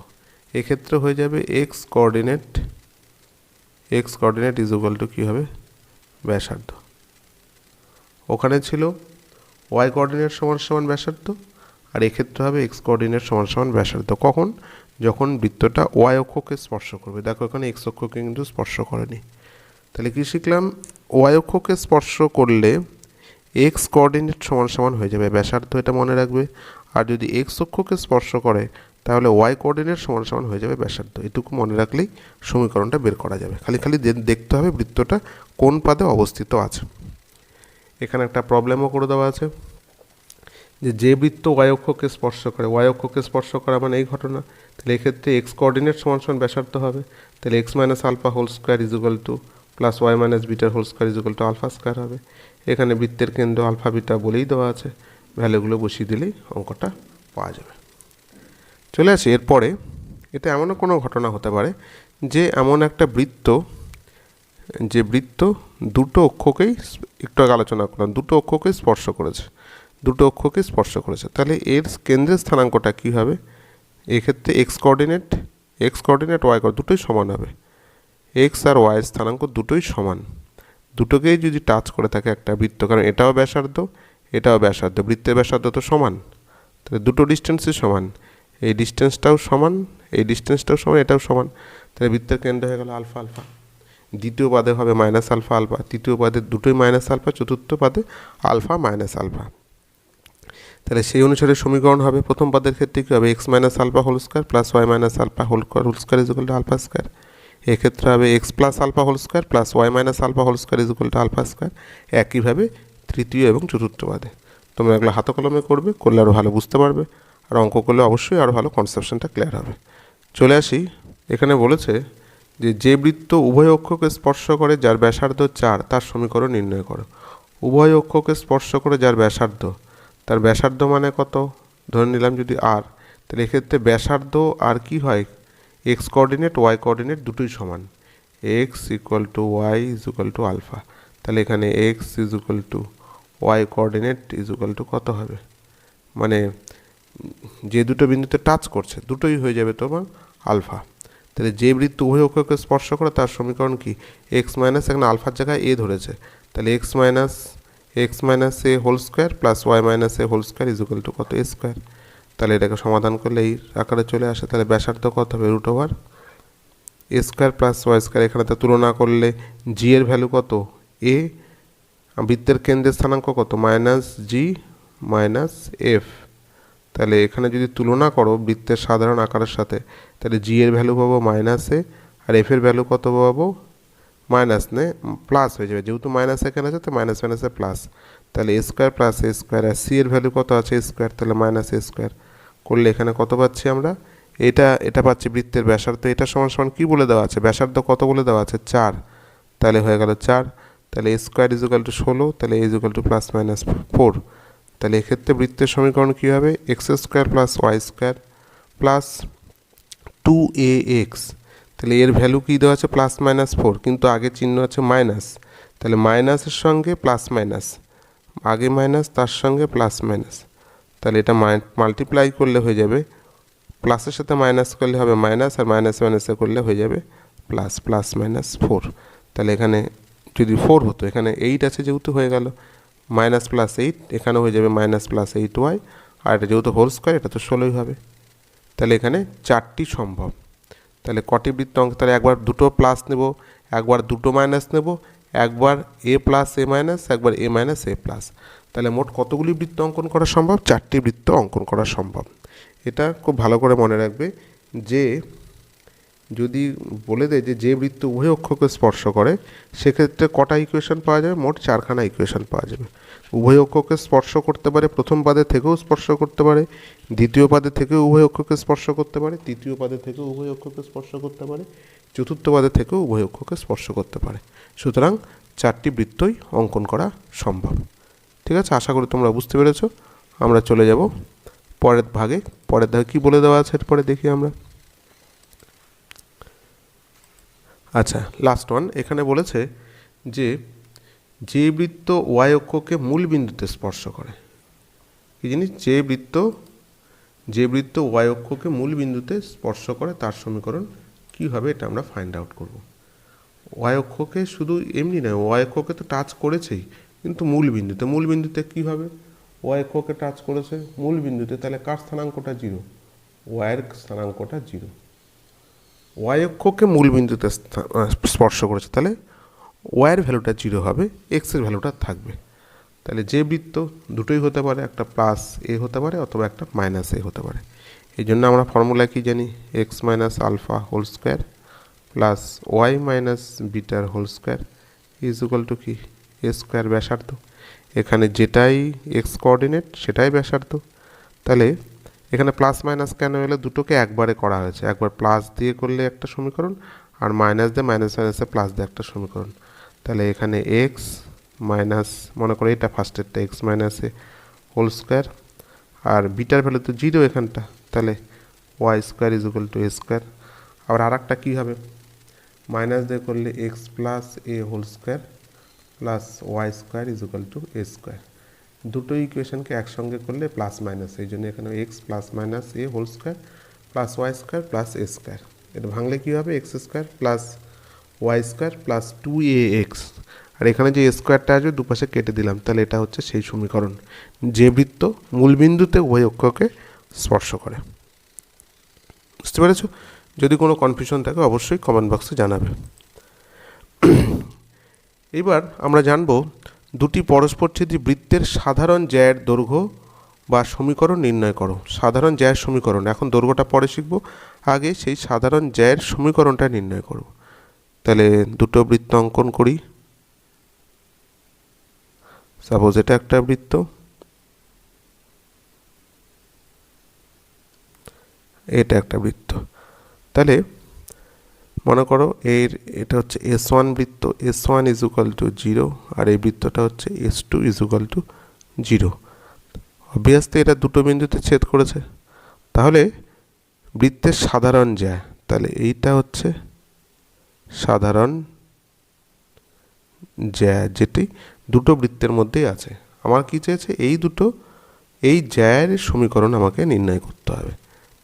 এক্ষেত্রে হয়ে যাবে x coordinate is equal to কী হবে, ব্যাসার্ধ। ওখানে ছিল ওয়াই কোঅর্ডিনেট সমান সমান ব্যাসার্ধ, আর এক্ষেত্রে হবে এক্স কোঅর্ডিনেট সমান সমান ব্যাসার্ধ। কখন, যখন বৃত্তটা ওয়াই অক্ষকে স্পর্শ করবে। দেখো এখানে এক্স অক্ষকে কিন্তু স্পর্শ করেনি। তাহলে কি শিখলাম, ওয়াই অক্ষকে স্পর্শ করলে এক্স কোঅর্ডিনেট সমান সমান হয়ে যাবে ব্যাসার্ধ, এটা মনে রাখবে। আর যদি এক্স অক্ষকে স্পর্শ করে তাহলে ওয়াই কোঅর্ডিনেট সমান সমান হয়ে যাবে ব্যাসার্ধ। এটুকু মনে রাখলেই সমীকরণটা বের করা যাবে। খালি দেখতে হবে বৃত্তটা কোন পাদে অবস্থিত আছে। এখানে একটা প্রবলেমও করে দেওয়া আছে যে বৃত্ত ওয়াই অক্ষকে স্পর্শ করে, ওয়াই অক্ষকে স্পর্শ করা মানে এই ঘটনা, তাহলে এক্ষেত্রে এক্স কোঅর্ডিনেট সমান সমান ব্যাসার্ধ হবে। তাহলে x minus alpha whole square is equal to plus Y minus বিটার whole square is equal to alpha square হবে। এখানে বৃত্তের কেন্দ্র আলফা বিটা বলেই দেওয়া আছে, ভ্যালুগুলো বসিয়ে দিলেই অঙ্কটা পাওয়া যাবে। চলে আসি এরপরে, এটা এমনও কোনো ঘটনা হতে পারে যে এমন একটা বৃত্ত দুটো অক্ষকেই, একটু আগে আলোচনা করলাম, দুটো অক্ষকেই স্পর্শ করেছে, তাহলে এর কেন্দ্রের স্থানাঙ্কটা কী হবে, এক্ষেত্রে এক্স কোঅর্ডিনেট ওয়াই দুটোই সমান হবে। এক্স আর ওয়াই স্থানাঙ্ক দুটোই সমান, দুটোকেই যদি টাচ করে থাকে একটা বৃত্ত, কারণ এটাও ব্যাসার্ধ বৃত্তের ব্যাসার্ধ তো সমান, তাহলে দুটো ডিস্টেন্সই সমান, এই ডিস্টেন্সটাও সমান এটাও সমান, তাহলে বৃত্তের কেন্দ্র হয়ে গেল আলফা আলফা। দ্বিতীয় পাদে হবে মাইনাস আলফা আলফা, তৃতীয় পাদে দুটোই মাইনাস আলফা, চতুর্থ পাদে আলফা মাইনাস আলফা। তাহলে সেই অনুসারে সমীকরণ হবে, প্রথম পাদের ক্ষেত্রে কী হবে, x minus alpha whole square plus Y minus alpha whole square is equal to alpha square. এক্ষেত্রে হবে x plus alpha whole square plus Y minus alpha whole square is equal to alpha square. একইভাবে তৃতীয় এবং চতুর্থ পাদে তোমরা এগুলো হাতে কলমে করলে আরও ভালো বুঝতে পারবে, আর অঙ্ক করলে অবশ্যই আরও ভালো কনসেপশনটা ক্লিয়ার হবে। চলে আসি, এখানে বলেছে যে বৃত্ত উভয় অক্ষকে স্পর্শ করে যার ব্যাসার্ধ 4 তার সমীকরণ নির্ণয় করো। উভয় অক্ষকে স্পর্শ করে যার ব্যাসার্ধ, তার ব্যাসার্ধ মানে কত, ধরে নিলাম যদি আর, তাহলে এক্ষেত্রে ব্যাসার্ধ আর কি হয়, এক্স কোঅর্ডিনেট ওয়াই কোঅর্ডিনেট দুটোই সমান, x equal to y is equal to alpha. তাহলে এখানে x is equal to y coordinate is equal to কত হবে, মানে যে দুটো বিন্দুতে টাচ করছে দুটোই হয়ে যাবে তোমার আলফা। তাহলে যে বৃত্ত উভয় অক্ষকে স্পর্শ করে তার সমীকরণ কি, এক্স মাইনাস, এখানে আলফার জায়গায় এ ধরেছে, তাহলে x minus a whole square plus Y minus a whole square is equal to কত, এ স্কোয়ার। তাহলে এটাকে সমাধান করলে এই আকারে চলে আসে, তাহলে ব্যাসার্ধ কত হবে, √ এ স্কোয়ার প্লাস ওয়াই স্কোয়ার। এখানে তো তুলনা করলে জি এর ভ্যালু কত, এ, বৃত্তের কেন্দ্রের স্থানাঙ্ক কত, মাইনাস জি মাইনাস এফ। তাহলে এখানে যদি তুলনা করো বৃত্তের সাধারণ আকারের সাথে, তাহলে জি এর ভ্যালু পাবো মাইনাস এ, আর এফ এর ভ্যালু কত পাবো, মাইনাস প্লাস হয়ে যাবে, যেহেতু মাইনাস এখানে আছে তো মাইনাস মাইনাসে প্লাস। তাহলে এ square plus a square, R C এর ভ্যালু কত আছে, এ স্কোয়ার, তাহলে মাইনাস এ স্কোয়ার করলে এখানে কত পাচ্ছি আমরা, এটা পাচ্ছি বৃত্তের ব্যাসার্ধ, এটা সমান সমান কী বলে দেওয়া আছে, ব্যাসার্ধ কত বলে দেওয়া আছে 4, তাহলে হয়ে গেল 4, তাহলে a স্কোয়ার ইজুকাল টু 16, তাহলে a is equal to plus minus 4, তাহলে এক্ষেত্রে বৃত্তের সমীকরণ কী হবে, x square plus Y square plus 2ax, তাহলে এর ভ্যালু কী দেওয়া আছে প্লাস মাইনাস 4, কিন্তু আগে চিহ্ন আছে মাইনাস, তাহলে মাইনাসের সঙ্গে প্লাস মাইনাস, আগে মাইনাস তার সঙ্গে প্লাস মাইনাস, তাহলে এটা মাল্টিপ্লাই করলে হয়ে যাবে, প্লাসের সাথে মাইনাস করলে হবে মাইনাস, আর মাইনাসে করলে হয়ে যাবে প্লাস, প্লাস মাইনাস 4, তাহলে এখানে যদি 4 হতো, এখানে 8 আছে যেহেতু হয়ে গেল মাইনাস প্লাস 8, এখানে হয়ে যাবে মাইনাস প্লাস 8y, আর এটা যেহেতু হোল স্কোয়ার এটা তো 16ই হবে, তাহলে এখানে 4টি সম্ভব। তাহলে কটি বৃত্ত অঙ্ক, তাহলে একবার দুটো প্লাস নেব, একবার দুটো মাইনাস নেব, একবার a প্লাস a মাইনাস, একবার a মাইনাস a প্লাস, তাহলে মোট কতগুলি বৃত্ত অঙ্কন করা সম্ভব, 4টি বৃত্ত অঙ্কন করা সম্ভব। এটা খুব ভালো করে মনে রাখবে যে যদি বলে দেয় যে বৃত্ত উভয় অক্ষকে স্পর্শ করে, সেক্ষেত্রে কটা ইকুয়েশন পাওয়া যাবে, মোট 4খানা ইকুয়েশন পাওয়া যাবে। উভয় অক্ষকে স্পর্শ করতে পারে, প্রথম পাদে থেকেও স্পর্শ করতে পারে, দ্বিতীয় পাদে থেকেও উভয় অক্ষকে স্পর্শ করতে পারে, তৃতীয় পাদে থেকেও উভয় অক্ষকে স্পর্শ করতে পারে, চতুর্থ পাদে থেকেও উভয় অক্ষকে স্পর্শ করতে পারে। সুতরাং 4টি বৃত্তই অঙ্কন করা সম্ভব। ঠিক আছে, আশা করি তোমরা বুঝতে পেরেছো। আমরা চলে যাব পরের ভাগে। পরের ভাগে কী বলে দেওয়া আছে এরপরে দেখি আমরা। আচ্ছা, লাস্ট ওয়ান, এখানে বলেছে যে বৃত্ত ওয়াই অক্ষকে মূল বিন্দুতে স্পর্শ করে, কি জিনিস, যে বৃত্ত ওয়াই অক্ষকে মূল বিন্দুতে স্পর্শ করে তার সমীকরণ কী হবে, এটা আমরা ফাইন্ড আউট করব। ওয়াই অক্ষকে শুধু এমনি নয়, ওয়াই অক্ষকে তো টাচ করেছেই, কিন্তু মূল বিন্দুতে কী হবে, ওয়াই অক্ষকে টাচ করেছে মূল বিন্দুতে, তাহলে কার স্থানাঙ্কটা 0, ওয়াইয়ের স্থানাঙ্কটা 0, ওয়াই অক্ষকে মূল বিন্দুতে স্পর্শ করেছে, তাহলে ওয়াইয়ের ভ্যালুটা 0 হবে, এক্সের ভ্যালুটা থাকবে। তাহলে যে বৃত্ত দুটোই হতে পারে, একটা প্লাস এ হতে পারে অথবা একটা মাইনাস এ হতে পারে। এই জন্য আমরা ফর্মুলা কি জানি, x minus alpha whole square plus Y minus বিটার whole square is equal to কি, এ স্কোয়ার ব্যাসার্ধ। এখানে যেটাই এক্স কোঅর্ডিনেট সেটাই ব্যাসার্ধ। তাহলে এখানে প্লাস মাইনাস কেন এলে, দুটোকে একবারে করা হয়েছে, একবার প্লাস দিয়ে করলে একটা সমীকরণ, আর মাইনাস দিয়ে মাইনাসে প্লাস দিয়ে একটা সমীকরণ। তাহলে এখানে এক্স মাইনাস, মনে করো এটা ফার্স্টেরটা, x minus a whole square, আর বিটার ভ্যালু তো 0 এখানটা, তাহলে y square is equal to A square. আবার আর একটা কী হবে, মাইনাস দিয়ে করলে x plus a whole square plus Y square is equal to A square. দুটো ইকুয়েশনকে একসঙ্গে করলে প্লাস মাইনাস, এই জন্য এখানে x plus minus a whole square plus Y square plus a square. এটা ভাঙলে কী হবে, x square plus Y square plus 2ax, আর এখানে যে স্কোয়ারটা আসবে দুপাশে কেটে দিলাম, তাহলে এটা হচ্ছে সেই সমীকরণ, যে বৃত্ত মূলবিন্দুতে উভয় অক্ষকে স্পর্শ করে। বুঝতে পেরেছো? যদি কোনো কনফিউশন থাকে অবশ্যই কমেন্ট বক্সে জানাবে। এবার আমরা জানব দুটি পরস্পরচ্ছেদী বৃত্তের সাধারণ জ্যায়ের দৈর্ঘ্য বা সমীকরণ নির্ণয় করো। সাধারণ জ্যায়ের সমীকরণ, এখন দৈর্ঘ্যটা পরে শিখব, আগে সেই সাধারণ জ্যায়ের সমীকরণটা নির্ণয় করব। তাহলে দুটো বৃত্ত অঙ্কন করি। সাপোজ এটা একটা বৃত্ত, এটা একটা বৃত্ত। তাহলে মনে করো এটা হচ্ছে S1 বৃত্ত, S1 ইজ ইকুয়াল টু 0, আর এই বৃত্তটা হচ্ছে S2 is equal to 0। Obviously এটা দুটো বিন্দুতে ছেদ করেছে, তাহলে বৃত্তের সাধারণ জ্যা, তাহলে এইটা হচ্ছে সাধারণ জ্যা, যেটি দুটো বৃত্তের মধ্যেই আছে। আমার কি চেয়েছে, এই জ্যায়ের সমীকরণ আমাকে নির্ণয় করতে হবে।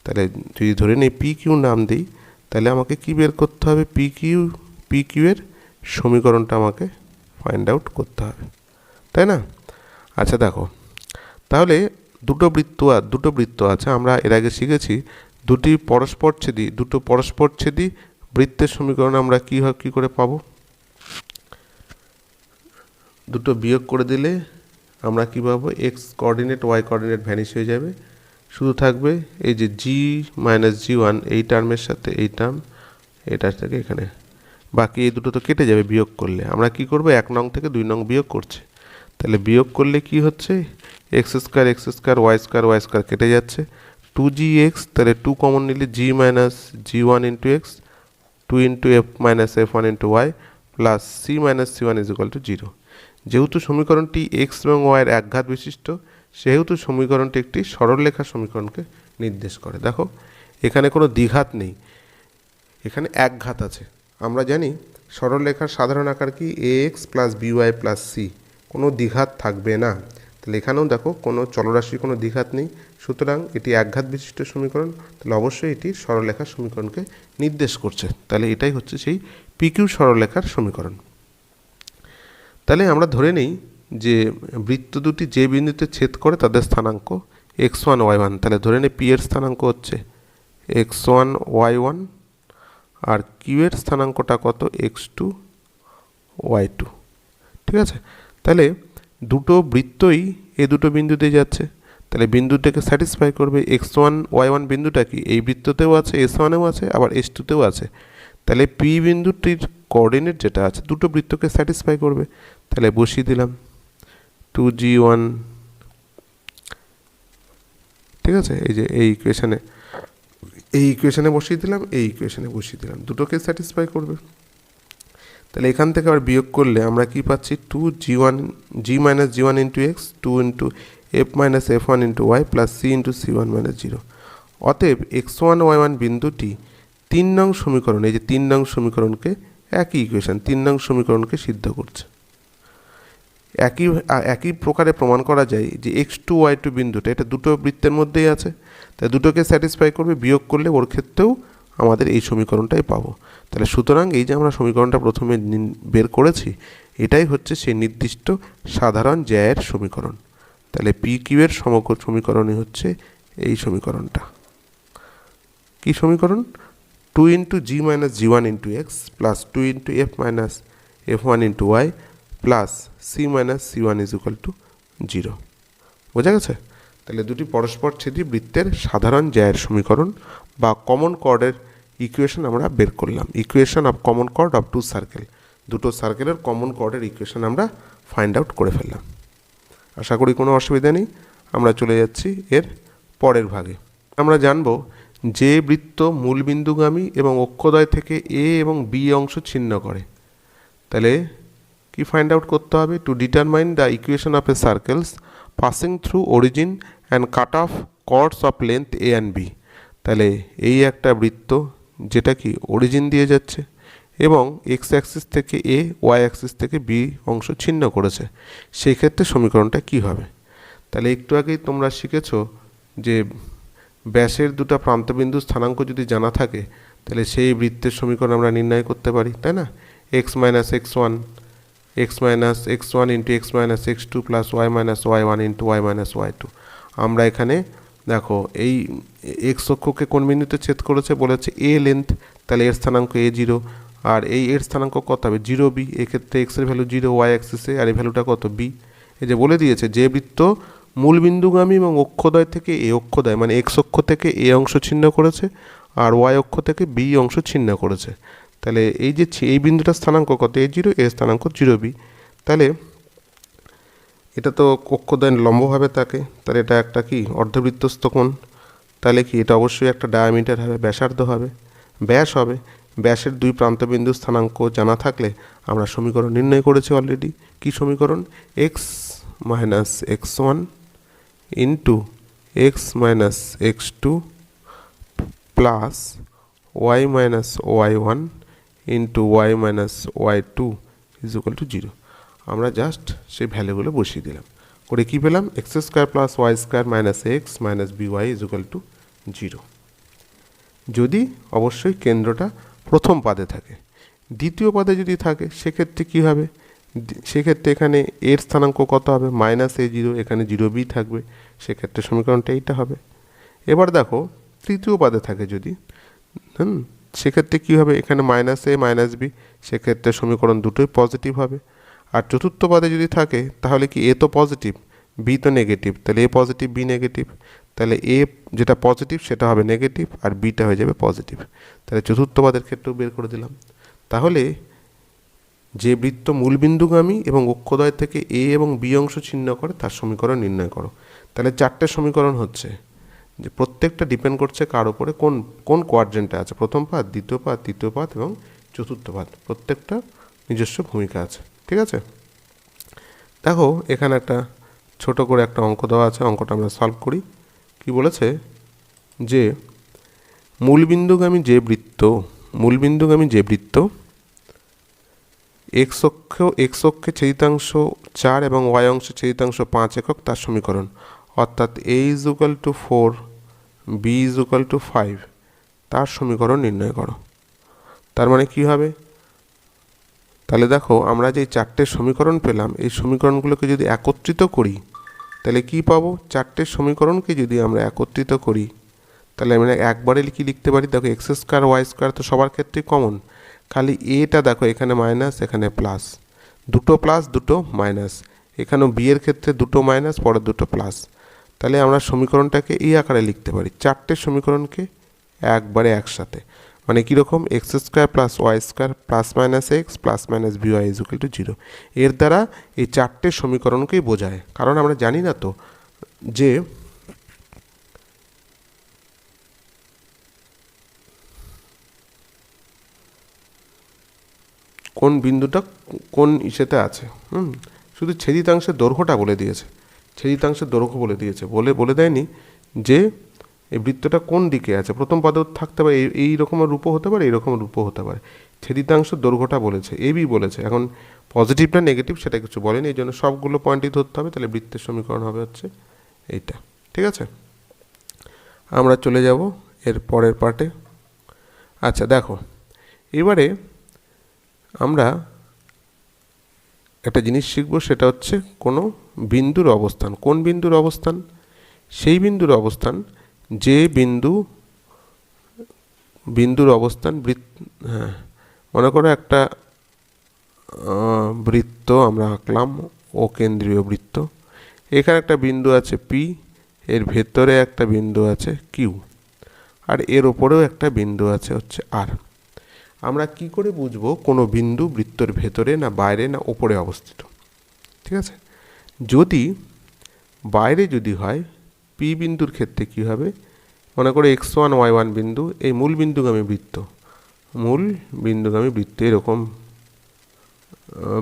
তাহলে যদি ধরে নিই পি কিউ নাম দিই, তাহলে আমাকে কি বের করতে হবে, পি কিউ এর সমীকরণটা আমাকে ফাইন্ড আউট করতে হবে, তাই না? আচ্ছা দেখো, তাহলে দুটো বৃত্ত আছে। আমরা এর আগে শিখেছি দুটো পরস্পরচ্ছেদী বৃত্তের সমীকরণ আমরা কী করে পাবো, দুটো বিয়োগ করে দিলে আমরা কী পাবো, x coordinate y coordinate vanish হয়ে যাবে, শুধু থাকবে এই যে জি মাইনাস জি1, এই টার্মের সাথে এই টার্ম, এটার থেকে এখানে, বাকি এই দুটো তো কেটে যাবে বিয়োগ করলে। আমরা কি করব, 1 নং থেকে 2 নং বিয়োগ করছে, তাহলে বিয়োগ করলে কি হচ্ছে, এক্স স্কোয়ার ওয়াই স্কোয়ার কেটে যাচ্ছে, 2gx, তাহলে 2 কমন নিলে g minus g1 into x, 2 into f minus f1 into Y plus c minus c1 is equal to 0। যেহেতু সমীকরণটি এক্স এবং ওয়াইয়ের একঘাত বিশিষ্ট, সেহেতু সমীকরণটি একটি সরলরেখা সমীকরণকে নির্দেশ করে। দেখো এখানে কোনো দ্বিঘাত নেই, এখানে একঘাত আছে। আমরা জানি সরলরেখার সাধারণ আকার কি ax plus by plus c, কোনো দ্বিঘাত থাকবে না। তাহলে এখানেও দেখো কোনো চলরাশির কোনো দ্বিঘাত নেই, সুতরাং এটি একঘাত বিশিষ্ট সমীকরণ, তাহলে অবশ্যই এটি সরলরেখার সমীকরণকে নির্দেশ করছে। তাহলে এটাই হচ্ছে সেই পিকিউ সরলরেখার সমীকরণ। তাহলে আমরা ধরে নিই যে বৃত্ত দুটি যে বিন্দুতে ছেদ করে তাদের স্থানাঙ্ক x1 y1। তাহলে ধরে নিই p এর স্থানাঙ্ক হচ্ছে x1 y1 আর q এর স্থানাঙ্কটা কত x2 y2। ঠিক আছে, তাহলে দুটো বৃত্তই এই দুটো বিন্দুতে যাচ্ছে, তাহলে বিন্দুটাকে স্যাটিসফাই করবে। x1 y1 বিন্দুটা কি এই বৃত্ততেও আছে, s1এও আছে, আবার s2তেও আছে। তাহলে p বিন্দুটির কোঅর্ডিনেট যেটা আছে দুটো বৃত্তকে স্যাটিসফাই করবে। তাহলে বসিয়ে দিলাম 2g1, ঠিক আছে, এই যে এই ইকুয়েশনে বসিয়ে দিলাম, এই ইকুয়েশনে বসিয়ে দিলাম, দুটোকে স্যাটিসফাই করবে। তাহলে এখান থেকে আবার বিয়োগ করলে আমরা কি পাচ্ছি 2g1 g minus g1 into x, 2 into f minus f1 into Y plus c into c1 minus 0। অতএব x1 y1 বিন্দুটি 3 নং সমীকরণ, এই যে 3 নং সমীকরণকে, একই ইকুয়েশন 3 নং সমীকরণকে সিদ্ধ করছে। একই প্রকারে প্রমাণ করা যায় যে x2 y2 বিন্দুটা এটা দুটো বৃত্তের মধ্যেই আছে, তাই দুটোকে স্যাটিসফাই করবে। বিয়োগ করলে ওর ক্ষেত্রেও আমাদের এই সমীকরণটাই পাবো। তাহলে সুতরাং এই যে আমরা সমীকরণটা প্রথমে বের করেছি, এটাই হচ্ছে সেই নির্দিষ্ট সাধারণ জ্যায়ের সমীকরণ। তাহলে পি কিউ এর সমীকরণই হচ্ছে এই সমীকরণটা। কি সমীকরণ? 2 ইন্টু জি মাইনাস জি1 into x plus 2 into f minus f1 into Y plus c minus c1 is equal to 0। বোঝা গেছে? তাহলে দুটি পরস্পরছেদী বৃত্তের সাধারণ জ্যায়ের সমীকরণ বা কমন কর্ডের ইকুয়েশন আমরা বের করলাম। Equation of common chord of two circle, দুটো সার্কেলের কমন কর্ডের ইকুয়েশন আমরা ফাইন্ড আউট করে ফেললাম। আশা করি কোনো অসুবিধা নেই। আমরা চলে যাচ্ছি এর পরের ভাগে। আমরা জানব যে বৃত্ত মূলবিন্দুগামী এবং অক্ষদ্বয় থেকে এ এবং বি অংশ ছিন্ন করে। তাহলে কি ফাইন্ড আউট করতে হবে? To determine the equation of a circles passing through origin and cut off chords of length a and b. তাহলে এই একটা বৃত্ত যেটা কি অরিজিন দিয়ে যাচ্ছে এবং এক্স অ্যাক্সিস থেকে এ, ওয়াই অ্যাক্সিস থেকে বি অংশ ছিন্ন করেছে, সেই ক্ষেত্রে সমীকরণটা কি হবে? তাহলে একটু আগেই তোমরা শিখেছো যে ব্যাসের দুটো প্রান্তবিন্দু স্থানাঙ্ক যদি জানা থাকে তাহলে সেই বৃত্তের সমীকরণ আমরা নির্ণয় করতে পারি, তাই না? X minus x one into x minus x two plus Y minus y one into y minus y two. আমরা এখানে দেখো এই এক্স অক্ষকে কোন বিন্দুতে ছেদ করেছে বলেছে এ লেন্থ, তাহলে এর স্থানাঙ্ক এ জিরো, আর এই এর স্থানাঙ্ক কত হবে? 0b। এক্ষেত্রে এক্সের ভ্যালু 0 ওয়াই অ্যাক্সিসে, আর এই ভ্যালুটা কত? বি। এই যে বলে দিয়েছে যে বৃত্ত মূলবিন্দুগামী এবং অক্ষদ্বয় থেকে এ অক্ষদ্বয় মানে এক্স অক্ষ থেকে এ অংশ ছিন্ন করেছে আর ওয়াই অক্ষ থেকে বি অংশ ছিন্ন করেছে, তাহলে এই যে এই বিন্দুটার স্থানাঙ্ক কত? এ জিরো, এর স্থানাঙ্ক 0b। তাহলে এটা তো অক্ষদ্বয় লম্বভাবে থাকে, তাহলে এটা একটা কি অর্ধবৃত্তস্থ কোণ। তাহলে কি এটা অবশ্যই একটা ডায়ামিটার হবে, ব্যাসার্ধ হবে, ব্যাস হবে। ব্যাসের দুই প্রান্তবিন্দু স্থানাঙ্ক জানা থাকলে আমরা সমীকরণ নির্ণয় করেছি অলরেডি। কি সমীকরণ? X minus x one into x minus x two plus Y minus y one into y minus y two is equal to 0। আমরা জাস্ট সেই ভ্যালুগুলো বসিয়ে দিলাম, করে কী পেলাম? X square plus Y square minus x minus b y is equal to 0, যদি অবশ্যই কেন্দ্রটা প্রথম পাদে থাকে। দ্বিতীয় পাদে যদি থাকে সেক্ষেত্রে কী হবে? সেক্ষেত্রে এখানে এর স্থানাঙ্ক কত হবে? মাইনাস এ জিরো, এখানে 0b থাকবে, সেক্ষেত্রে সমীকরণটা এইটা হবে। এবার দেখো তৃতীয় পাদে থাকে যদি, সেক্ষেত্রে কী হবে? এখানে মাইনাস এ মাইনাস বি, সেক্ষেত্রে সমীকরণ দুটোই পজিটিভ হবে। আর চতুর্থ পাদে যদি থাকে তাহলে কি এ তো পজিটিভ, বি তো নেগেটিভ, তাহলে এ পজিটিভ বি নেগেটিভ, তাহলে এ যেটা পজিটিভ সেটা হবে নেগেটিভ আর বিটা হয়ে যাবে পজিটিভ। তাহলে চতুর্থ পাদের ক্ষেত্রেও বের করে দিলাম। তাহলে যে বৃত্ত মূলবিন্দুগামী এবং অক্ষদ্বয় থেকে এ এবং বি অংশ ছিন্ন করে তার সমীকরণ নির্ণয় করো। তাহলে চারটে সমীকরণ হচ্ছে যে প্রত্যেকটা ডিপেন্ড করছে কার উপরে, কোন কোন কোয়াড্রেন্টে আছে, প্রথম পাত, দ্বিতীয় পাত, তৃতীয় পাত এবং চতুর্থ পাত, প্রত্যেকটা নিজস্ব ভূমিকা আছে। ঠিক আছে, দেখো এখানে একটা ছোট করে একটা অঙ্ক দেওয়া আছে, অঙ্কটা আমরা সলভ করি। কি বলেছে যে মূলবিন্দুগামী যে বৃত্ত এক্স অক্ষে ছেদিতাংশ 4 এবং ওয়াই অংশে ছেদিতাংশ 5 একক তার সমীকরণ, অর্থাৎ a = 4 b = 5 তার সমীকরণ নির্ণয় করো। তার মানে কি হবে? তাহলে দেখো আমরা যে 4টে সমীকরণ পেলাম, এই সমীকরণগুলোকে যদি একত্রিত করি তাহলে কি পাবো? 4টে সমীকরণকে যদি আমরা একত্রিত করি তাহলে আমরা একবারে কি লিখতে পারি? দেখো x² y² তো সবার ক্ষেত্রেই কমন, খালি এটা দেখো এখানে মাইনাস এখানে প্লাস, দুটো প্লাস দুটো মাইনাস, এখানেও বি এর ক্ষেত্রে দুটো মাইনাস পরে দুটো প্লাস। তাহলে আমরা সমীকরণটাকে এই আকারে লিখতে পারি, 4টে সমীকরণকে একবারে একসাথে। মানে কীরকম? x² + y² + x + by = 0। এর দ্বারা এই 4টে সমীকরণকেই বোঝায়। কারণ আমরা জানি না তো যে কোন বিন্দুটা কোন ইসেতে আছে। শুধু ছেদিতাংশের দৈর্ঘ্যটা বলে দিয়েছে, ছেদিতাংশের দৈর্ঘ্য বলে দিয়েছে, বলে দেয়নি যে এই বৃত্তটা কোন দিকে আছে। প্রথম পদে থাকতে পারে এই রকমের রূপও হতে পারে, এইরকম রূপও হতে পারে। ছেদিতাংশের দৈর্ঘ্যটা বলেছে, এবি বলেছে। এখন পজিটিভ না নেগেটিভ সেটা কিছু বলেনি, এই জন্য সবগুলো পয়েন্টই ধরতে হবে। তাহলে বৃত্তের সমীকরণ হবে হচ্ছে এইটা। ঠিক আছে, আমরা চলে যাব এর পরের পার্টে। আচ্ছা দেখো, এবারে আমরা একটা জিনিস শিখব, সেটা হচ্ছে কোনো বিন্দুর অবস্থান। কোন বিন্দুর অবস্থান? সেই বিন্দুর অবস্থান যে বিন্দুর অবস্থান হ্যাঁ, মনে করো একটা বৃত্ত আমরা আঁকলাম, ও কেন্দ্রীয় বৃত্ত। এখানে একটা বিন্দু আছে পি, এর ভেতরে একটা বিন্দু আছে কিউ, আর এর ওপরেও একটা বিন্দু আছে হচ্ছে আর। আমরা কি করে বুঝবো কোনো বিন্দু বৃত্তের ভেতরে না বাইরে না ওপরে অবস্থিত? ঠিক আছে, যদি বাইরে যদি হয়, পি বিন্দুর ক্ষেত্রে কি হবে? মনে করো x1 y1 বিন্দু, এই মূল বিন্দুগামী বৃত্ত এরকম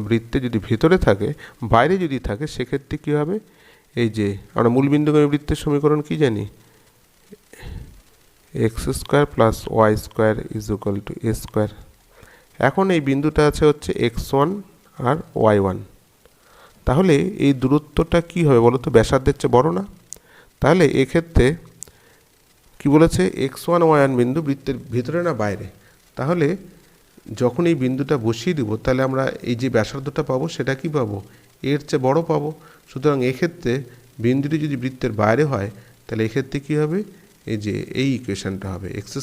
বৃত্তে যদি ভেতরে থাকে, বাইরে যদি থাকে, সেক্ষেত্রে কী হবে? এই যে আমরা মূল বিন্দুগামী বৃত্তের সমীকরণ কি জানি? x² + y² = a²। এখন এই বিন্দুটা আছে হচ্ছে x1 আর y1, তাহলে এই দূরত্বটা কি হবে বলো তো? ব্যাসার্ধের চেয়ে বড় না? তাহলে এক্ষেত্রে কি বলেছে? x1 y1 বিন্দু বৃত্তের ভিতরে না বাইরে? তাহলে যখন এই বিন্দুটা বসিয়ে দিব, তাহলে আমরা এই যে ব্যাসার্ধটা পাবো সেটা কি পাবো? এর চেয়ে বড় পাবো। সুতরাং এক্ষেত্রে বিন্দুটি যদি বৃত্তের বাইরে হয়, তাহলে এক্ষেত্রে কী হবে? এই যে এই ইকুয়েশনটা হবে x²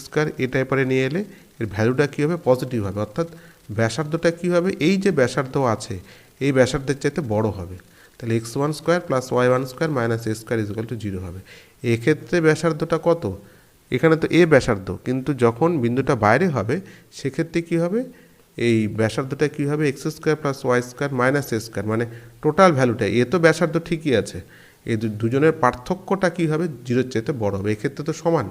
এটা এপারে নিয়ে এলে এর ভ্যালুটা কী হবে? পজিটিভ হবে, অর্থাৎ ব্যাসার্ধটা কী হবে? এই যে ব্যাসার্ধ আছে এই ব্যাসার্ধের চাইতে বড় হবে। তাহলে x1² + y1² - a² = 0 হবে। এক্ষেত্রে ব্যাসার্ধটা কত? এখানে তো এ ব্যাসার্ধ, কিন্তু যখন বিন্দুটা বাইরে হবে সেক্ষেত্রে কি হবে? এই ব্যাসার্ধটা কি হবে? x² + y² - a², মানে টোটাল ভ্যালুটা। এ তো ব্যাসার্ধ ঠিকই আছে, এই দুজনের পার্থক্যটা কি হবে? 0-র চাইতে বড় হবে। এক্ষেত্রে তো সমান।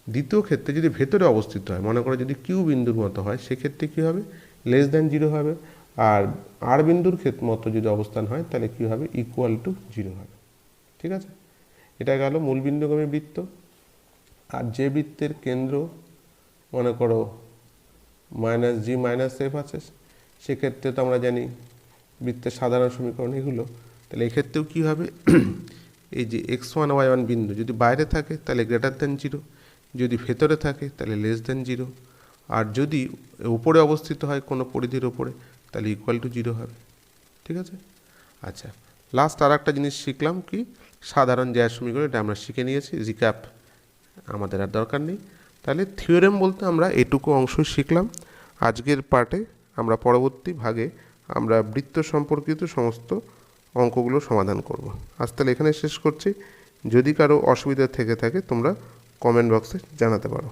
দ্বিতীয় ক্ষেত্রে যদি ভেতরে অবস্থিত হয়, মনে করো যদি কিউ বিন্দুর মতো হয়, সেক্ষেত্রে কি হবে? <0 হবে। আর আর বিন্দুর মতো যদি অবস্থান হয়, তাহলে কি হবে? =0 হবে। ঠিক আছে, এটা গেল মূল বিন্দুগামী বৃত্ত। আর যে বৃত্তের কেন্দ্র মনে করো -g - f আছে, সেক্ষেত্রে তো আমরা জানি বৃত্তের সাধারণ সমীকরণ এগুলো। তাহলে এক্ষেত্রেও কী হবে? এই যে x1 y1 বিন্দু যদি বাইরে থাকে তাহলে >0, যদি ভেতরে থাকে তাহলে <0, আর যদি উপরে অবস্থিত হয় কোনো পরিধির ওপরে তাহলে =0 হবে। ঠিক আছে, আচ্ছা লাস্ট আর একটা জিনিস শিখলাম, কি? সাধারণ জ্যায়ের সমীকরণ। এটা আমরা শিখে নিয়েছি, রিক্যাপ আমাদের আর দরকার নেই। তাহলে থিওরেম বলতে আমরা এটুকু অংশ শিখলাম। আজকের পার্টে আমরা পরবর্তী ভাগে আমরা বৃত্ত সম্পর্কিত সমস্ত অঙ্কগুলো সমাধান করব। আজ তাহলে এখানে শেষ করছি। যদি কারো অসুবিধা থেকে থাকে তোমরা কমেন্ট বক্সে জানাতে পারো।